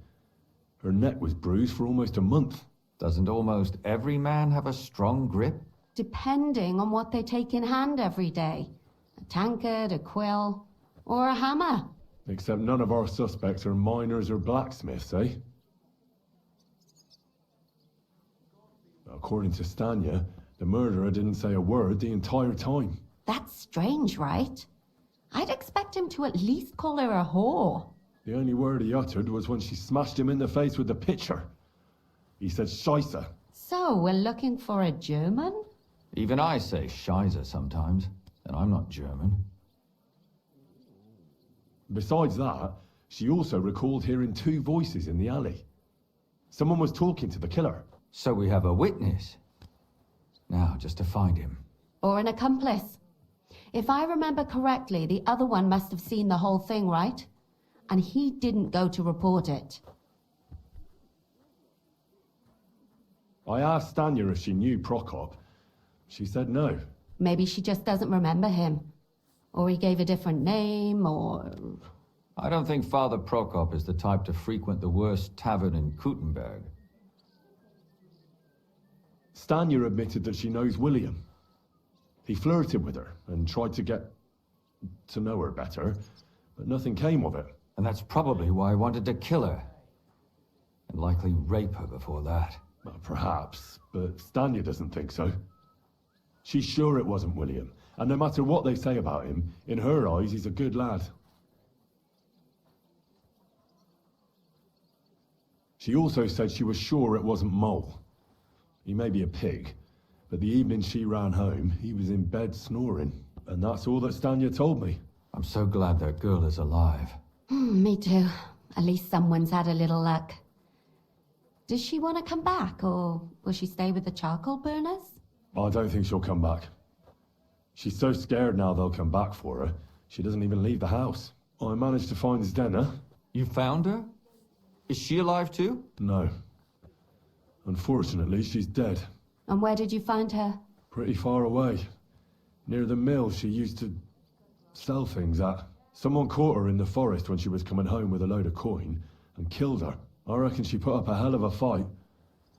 Her neck was bruised for almost a month. Doesn't almost every man have a strong grip? Depending on what they take in hand every day. A tankard, a quill, or a hammer. Except none of our suspects are miners or blacksmiths, eh? According to Stanya, the murderer didn't say a word the entire time. That's strange, right? I'd expect him to at least call her a whore. The only word he uttered was when she smashed him in the face with the pitcher. He said Scheisse. So, we're looking for a German? Even I say Scheisse sometimes, and I'm not German. Besides that, she also recalled hearing two voices in the alley. Someone was talking to the killer. So we have a witness. Now, just to find him. Or an accomplice. If I remember correctly, the other one must have seen the whole thing, right? And he didn't go to report it. I asked Stanya if she knew Prokop. She said no. Maybe she just doesn't remember him. Or he gave a different name, or... I don't think Father Prokop is the type to frequent the worst tavern in Kuttenberg. Stanya admitted that she knows William. He flirted with her and tried to get to know her better, but nothing came of it. And that's probably why I wanted to kill her. And likely rape her before that. Well, perhaps, but Stanya doesn't think so. She's sure it wasn't William, and no matter what they say about him, in her eyes, he's a good lad. She also said she was sure it wasn't Mole. He may be a pig, but the evening she ran home, he was in bed snoring, and that's all that Stanya told me. I'm so glad that girl is alive. Me too. At least someone's had a little luck. Does she want to come back, or will she stay with the charcoal burners? I don't think she'll come back. She's so scared now they'll come back for her, she doesn't even leave the house. I managed to find Zdena. You found her? Is she alive too? No. Unfortunately, she's dead. And where did you find her? Pretty far away. Near the mill she used to sell things at. Someone caught her in the forest when she was coming home with a load of coin and killed her. I reckon she put up a hell of a fight.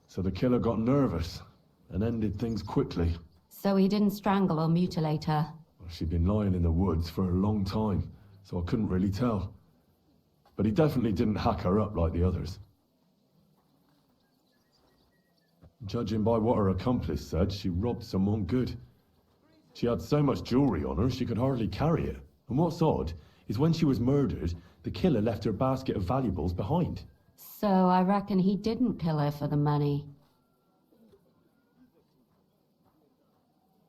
So the killer got nervous and ended things quickly. So he didn't strangle or mutilate her? She'd been lying in the woods for a long time, so I couldn't really tell. But he definitely didn't hack her up like the others. Judging by what her accomplice said, she robbed someone good. She had so much jewelry on her, she could hardly carry it. And what's odd is when she was murdered, the killer left her basket of valuables behind. So I reckon he didn't kill her for the money.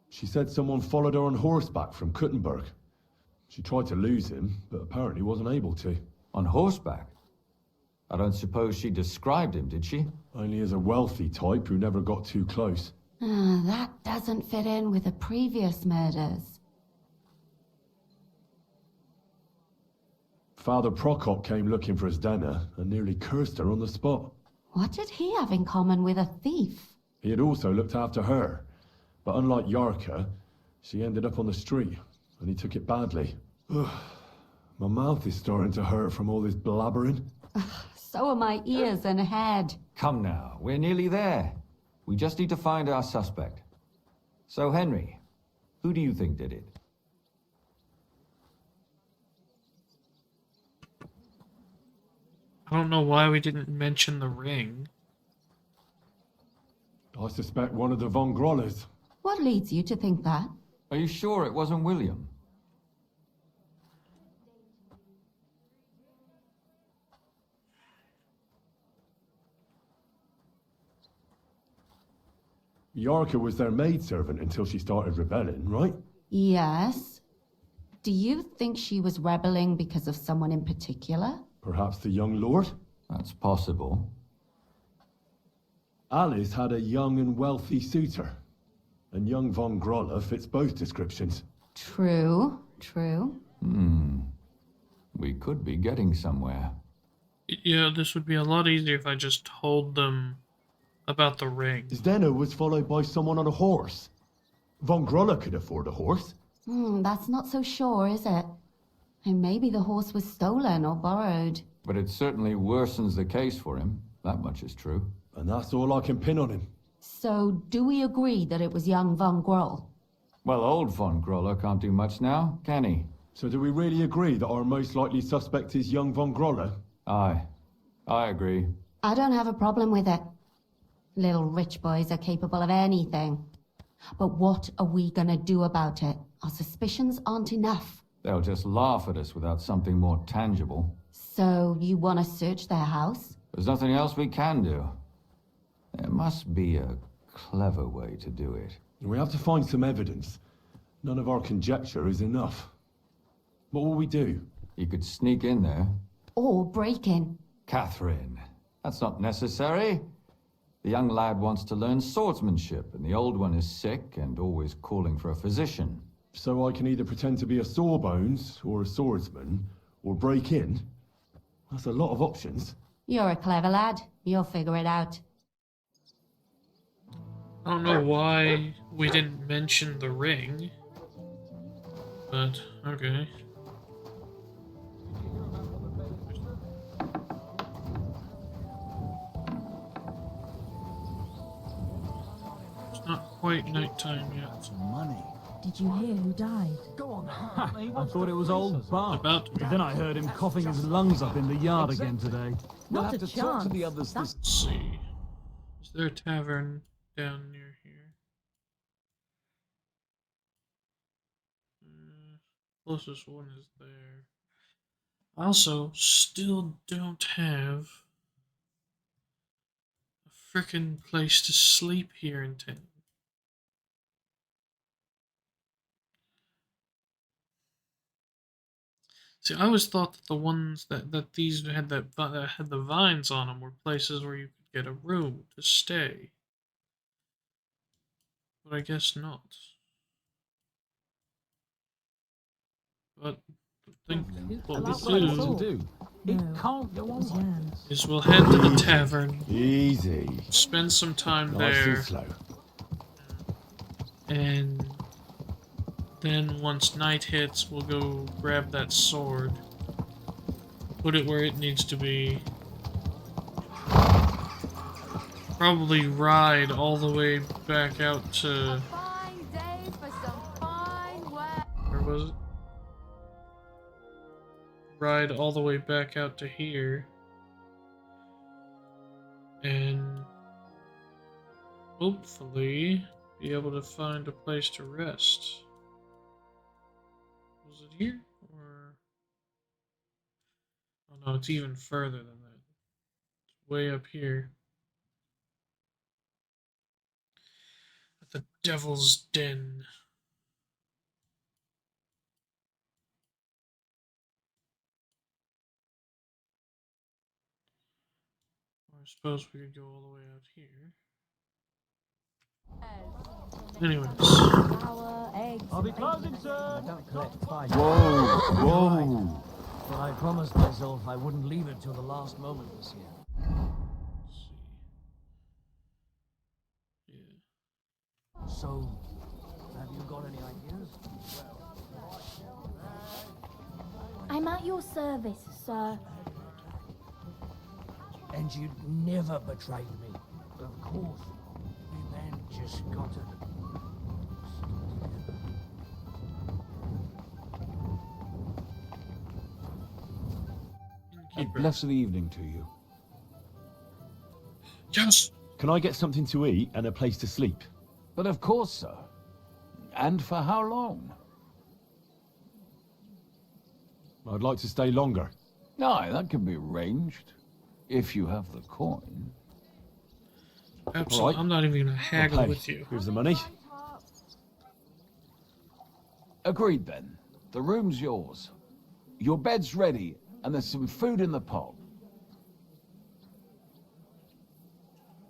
She said someone followed her on horseback from Kuttenberg. She tried to lose him, but apparently wasn't able to. On horseback? I don't suppose she described him, did she? Only as a wealthy type who never got too close. That doesn't fit in with the previous murders. Father Prokop came looking for Zdena and nearly cursed her on the spot. What did he have in common with a thief? He had also looked after her, but unlike Yarka, she ended up on the street, and he took it badly. Ugh, my mouth is starting to hurt from all this blabbering. So are my ears and head. Come now, we're nearly there. We just need to find our suspect. So, Henry, who do you think did it? I don't know why we didn't mention the ring. I suspect one of the Von Grollers. What leads you to think that? Are you sure it wasn't William? Yarka was their maidservant until she started rebelling, right? Yes. Do you think she was rebelling because of someone in particular? Perhaps the young lord? That's possible. Alice had a young and wealthy suitor, and young Von Groller fits both descriptions. True. We could be getting somewhere. Yeah, this would be a lot easier if I just told them about the ring. Zdena was followed by someone on a horse. Von Groller could afford a horse. That's not so sure, is it? And maybe the horse was stolen or borrowed. But it certainly worsens the case for him. That much is true. And that's all I can pin on him. So, do we agree that it was young Von Groll? Well, old Von Groller can't do much now, can he? So do we really agree that our most likely suspect is young Von Groller? Aye. I agree. I don't have a problem with it. Little rich boys are capable of anything. But what are we gonna do about it? Our suspicions aren't enough. They'll just laugh at us without something more tangible. So, you want to search their house? There's nothing else we can do. There must be a clever way to do it. We have to find some evidence. None of our conjecture is enough. What will we do? You could sneak in there. Or break in. Catherine, that's not necessary. The young lad wants to learn swordsmanship, and the old one is sick and always calling for a physician. So I can either pretend to be a sawbones, or a swordsman, or break in? That's a lot of options. You're a clever lad. You'll figure it out. I don't know why we didn't mention the ring, but okay. It's not quite nighttime yet. Money. Did you hear who died? Go on, I thought it was old Bart. About But then I heard him coughing his lungs up in the yard again today. Not a chance. Talk to the others Let's see. Is there a tavern down near here? Closest one is there. I also still don't have a frickin' place to sleep here in town. See, I always thought that the ones that these had that had the vines on them were places where you could get a room to stay. But I guess not. But I think what we'll do It can't go on. is we'll head to the tavern. Easy. Spend some time Nice there. and slow. And then once night hits, we'll go grab that sword. Put it where it needs to be. Probably ride all the way back out to... Where was it? Ride all the way back out to here. And hopefully be able to find a place to rest. Was it here? Or... Oh no, it's even further than that. It's way up here. At the Devil's Den. I suppose we could go all the way out here. Anyways. I'll be closing soon. I don't collect fines. Whoa. But I promised myself I wouldn't leave it till the last moment this year. Let's see. Yeah. So, have you got any ideas? I'm at your service, sir. And you'd never betrayed me. Of course. We men just got to A blessed evening to you. Yes. Can I get something to eat and a place to sleep? But of course, sir. And for how long? I'd like to stay longer. Aye, that can be arranged. If you have the coin. Absolutely. Right. I'm not even gonna haggle Okay, with you. Here's the money. Agreed then. The room's yours. Your bed's ready, and there's some food in the pot.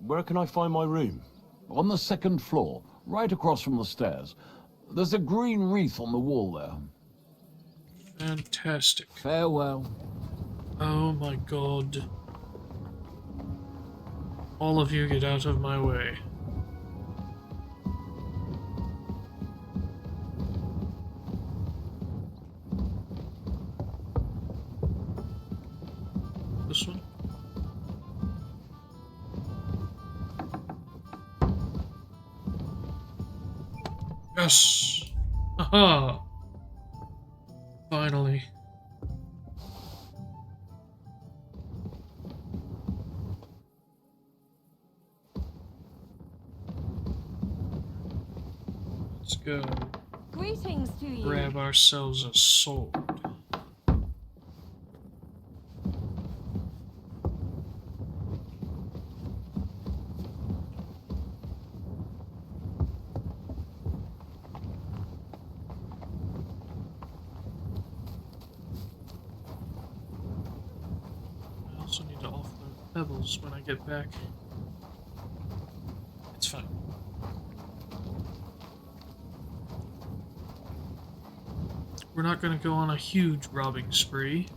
Where can I find my room? On the second floor, right across from the stairs. There's a green wreath on the wall there. Fantastic. Farewell. Oh my god. All of you get out of my way. This one? Yes! Aha! Finally. Let's go Greetings to you. grab ourselves a sword. I also need to offload pebbles when I get back. It's fine. We're not going to go on a huge robbing spree.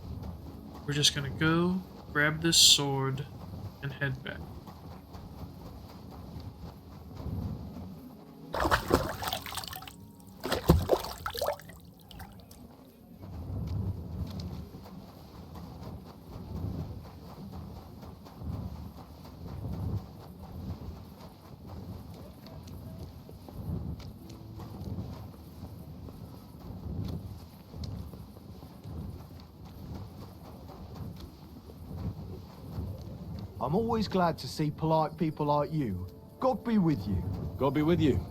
We're just going to go, grab this sword, and head back. I'm always glad to see polite people like you. God be with you. God be with you.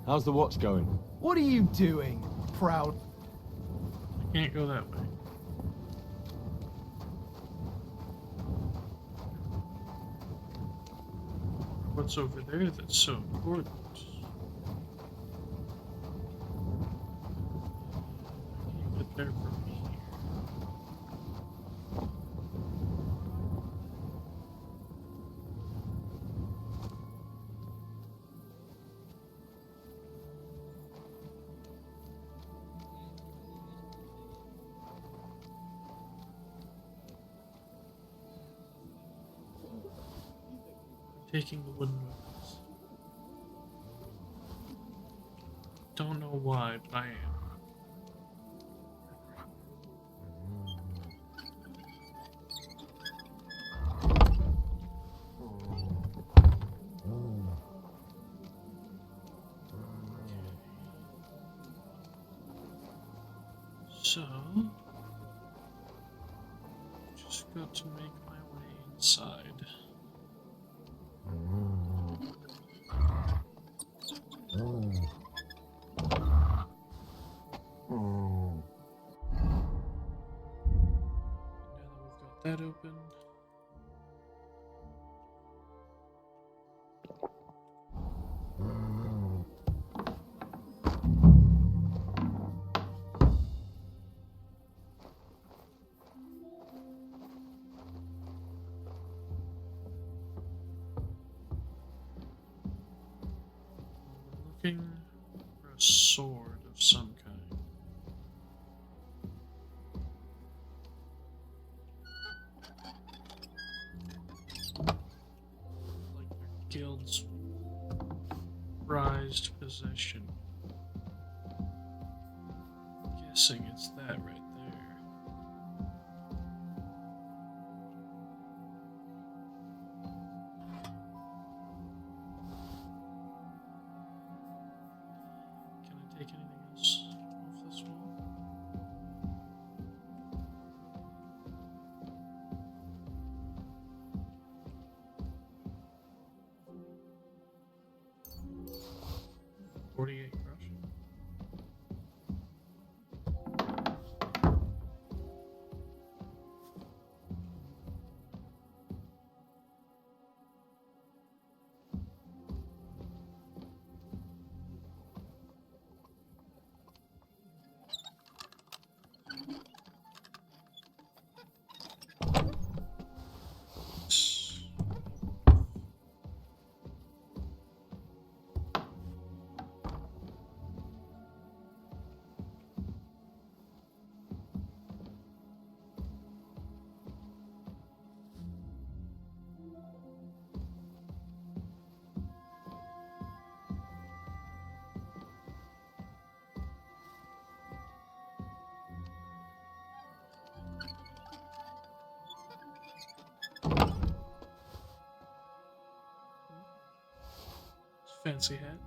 How's the watch going? What are you doing, proud? I can't go that way. What's over there that's so important? Can't get there from here. Taking the wooden weapons. Don't know why, but I am. So, just got to make my way inside. That open. Looking for a sword of some kind. Like the guild's prized possession. Guessing it's that right there. Can I take anything else off this wall? .48 brush. Fancy hat.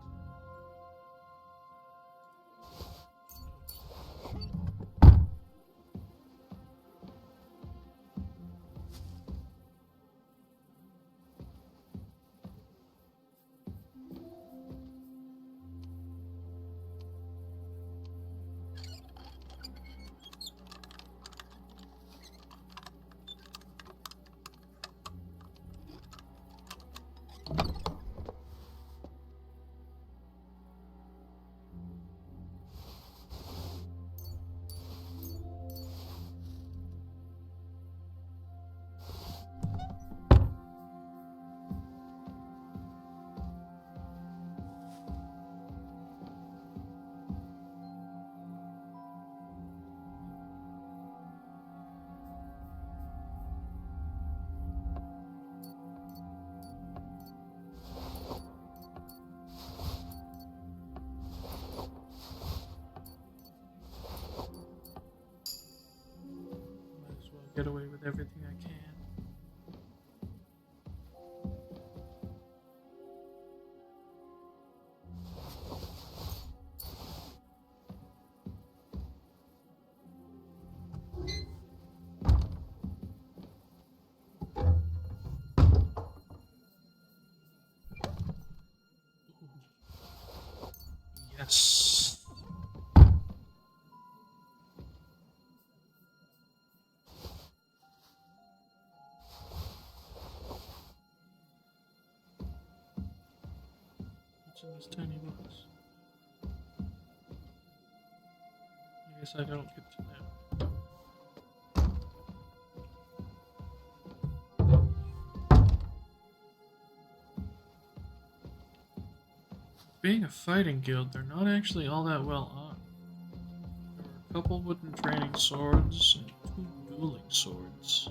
Get away with everything I can. Yes. What's in this tiny box? I guess I don't get to know. Being a fighting guild, they're not actually all that well armed. There are a couple wooden training swords and 2 dueling swords.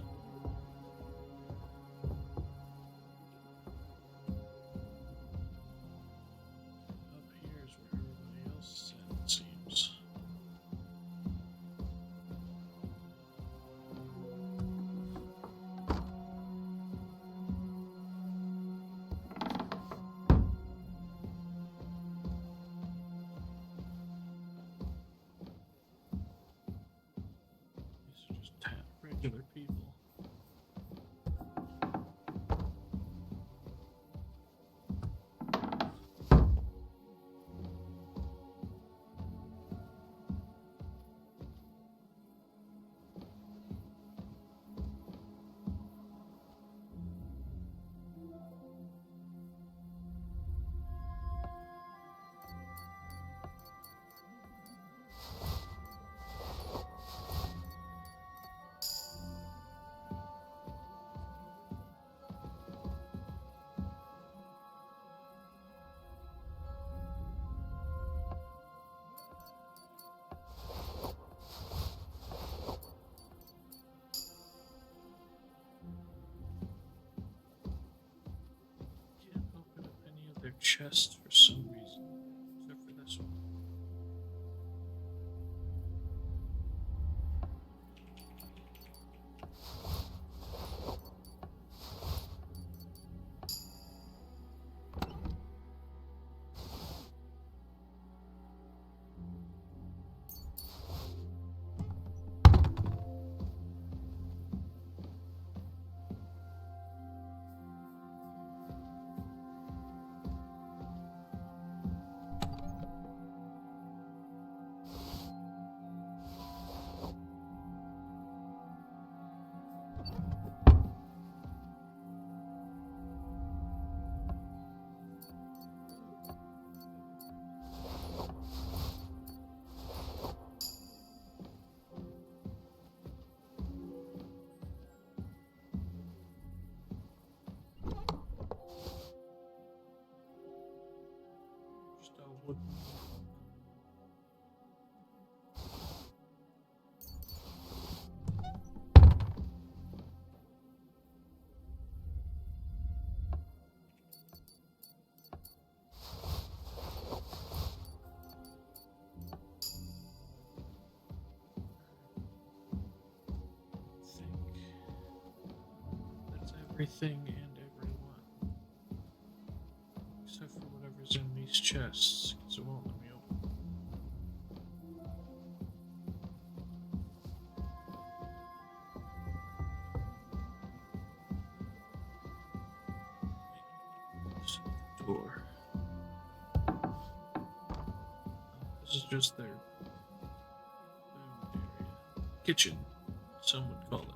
Up here is where everybody else is at, it seems. These are just regular people. Can't open up any of their chests for some reason, except for this one. Just a wooden. That's everything and everyone. Except for whatever's in these chests, because it won't let me open. This is the door. This is just their food area. Kitchen, some would call it.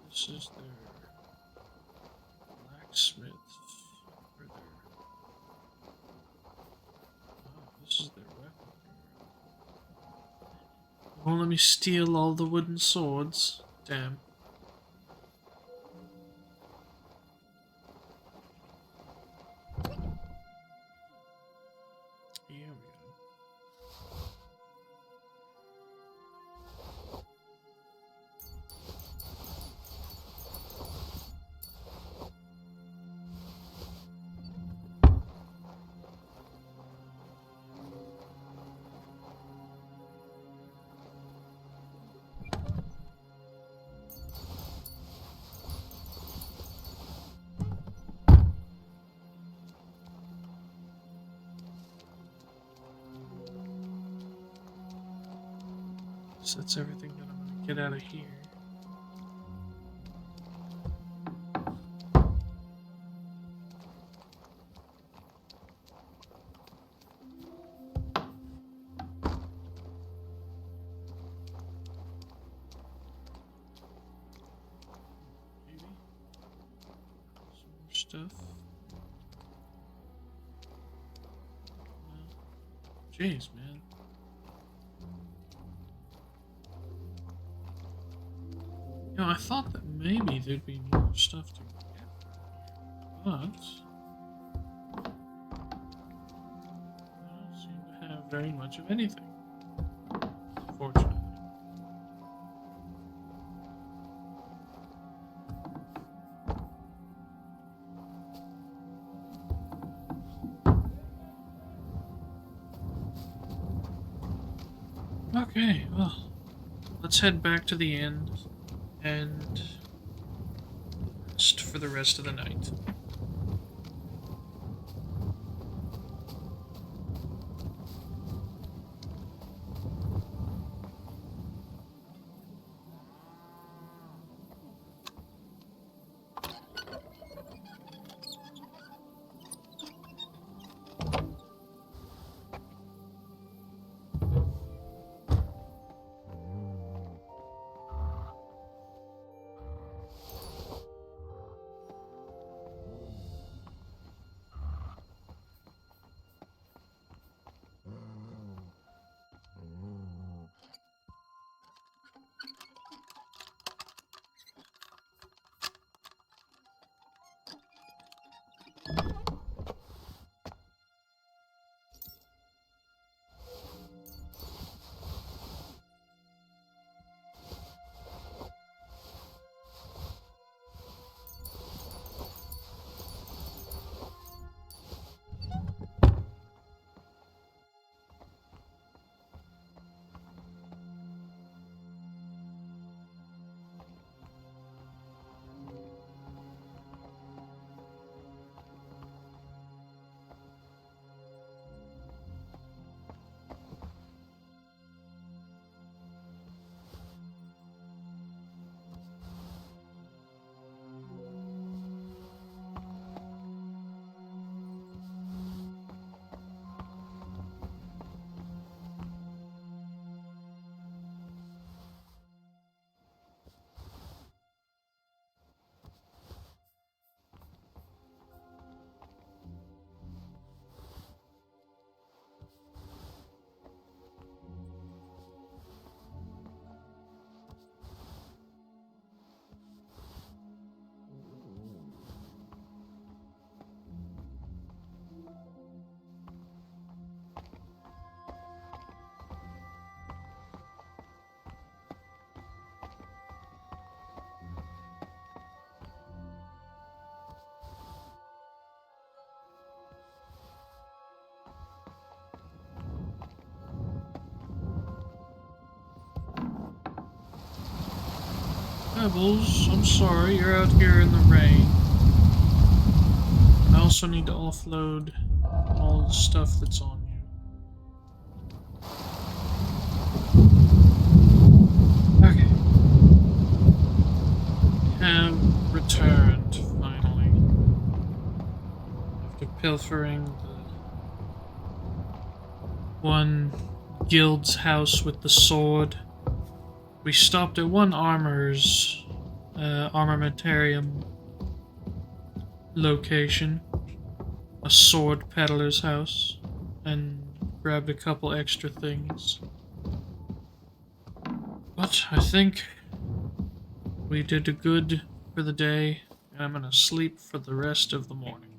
This is their blacksmith. Or their... Oh, this is their weapon. Won't let me steal all the wooden swords. Damn. Here we go. that's everything that I'm gonna get out of here. Stuff. Jeez, man. You know, I thought that maybe there'd be more stuff to get, but I don't seem to have very much of anything, unfortunately. Okay, well, let's head back to the inn and rest for the rest of the night. Pebbles, I'm sorry, you're out here in the rain. I also need to offload all the stuff that's on you. Okay. We have returned, finally. After pilfering the one guild's house with the sword, we stopped at one armamentarium location, a sword peddler's house, and grabbed a couple extra things. But I think we did a good for the day, and I'm gonna sleep for the rest of the morning.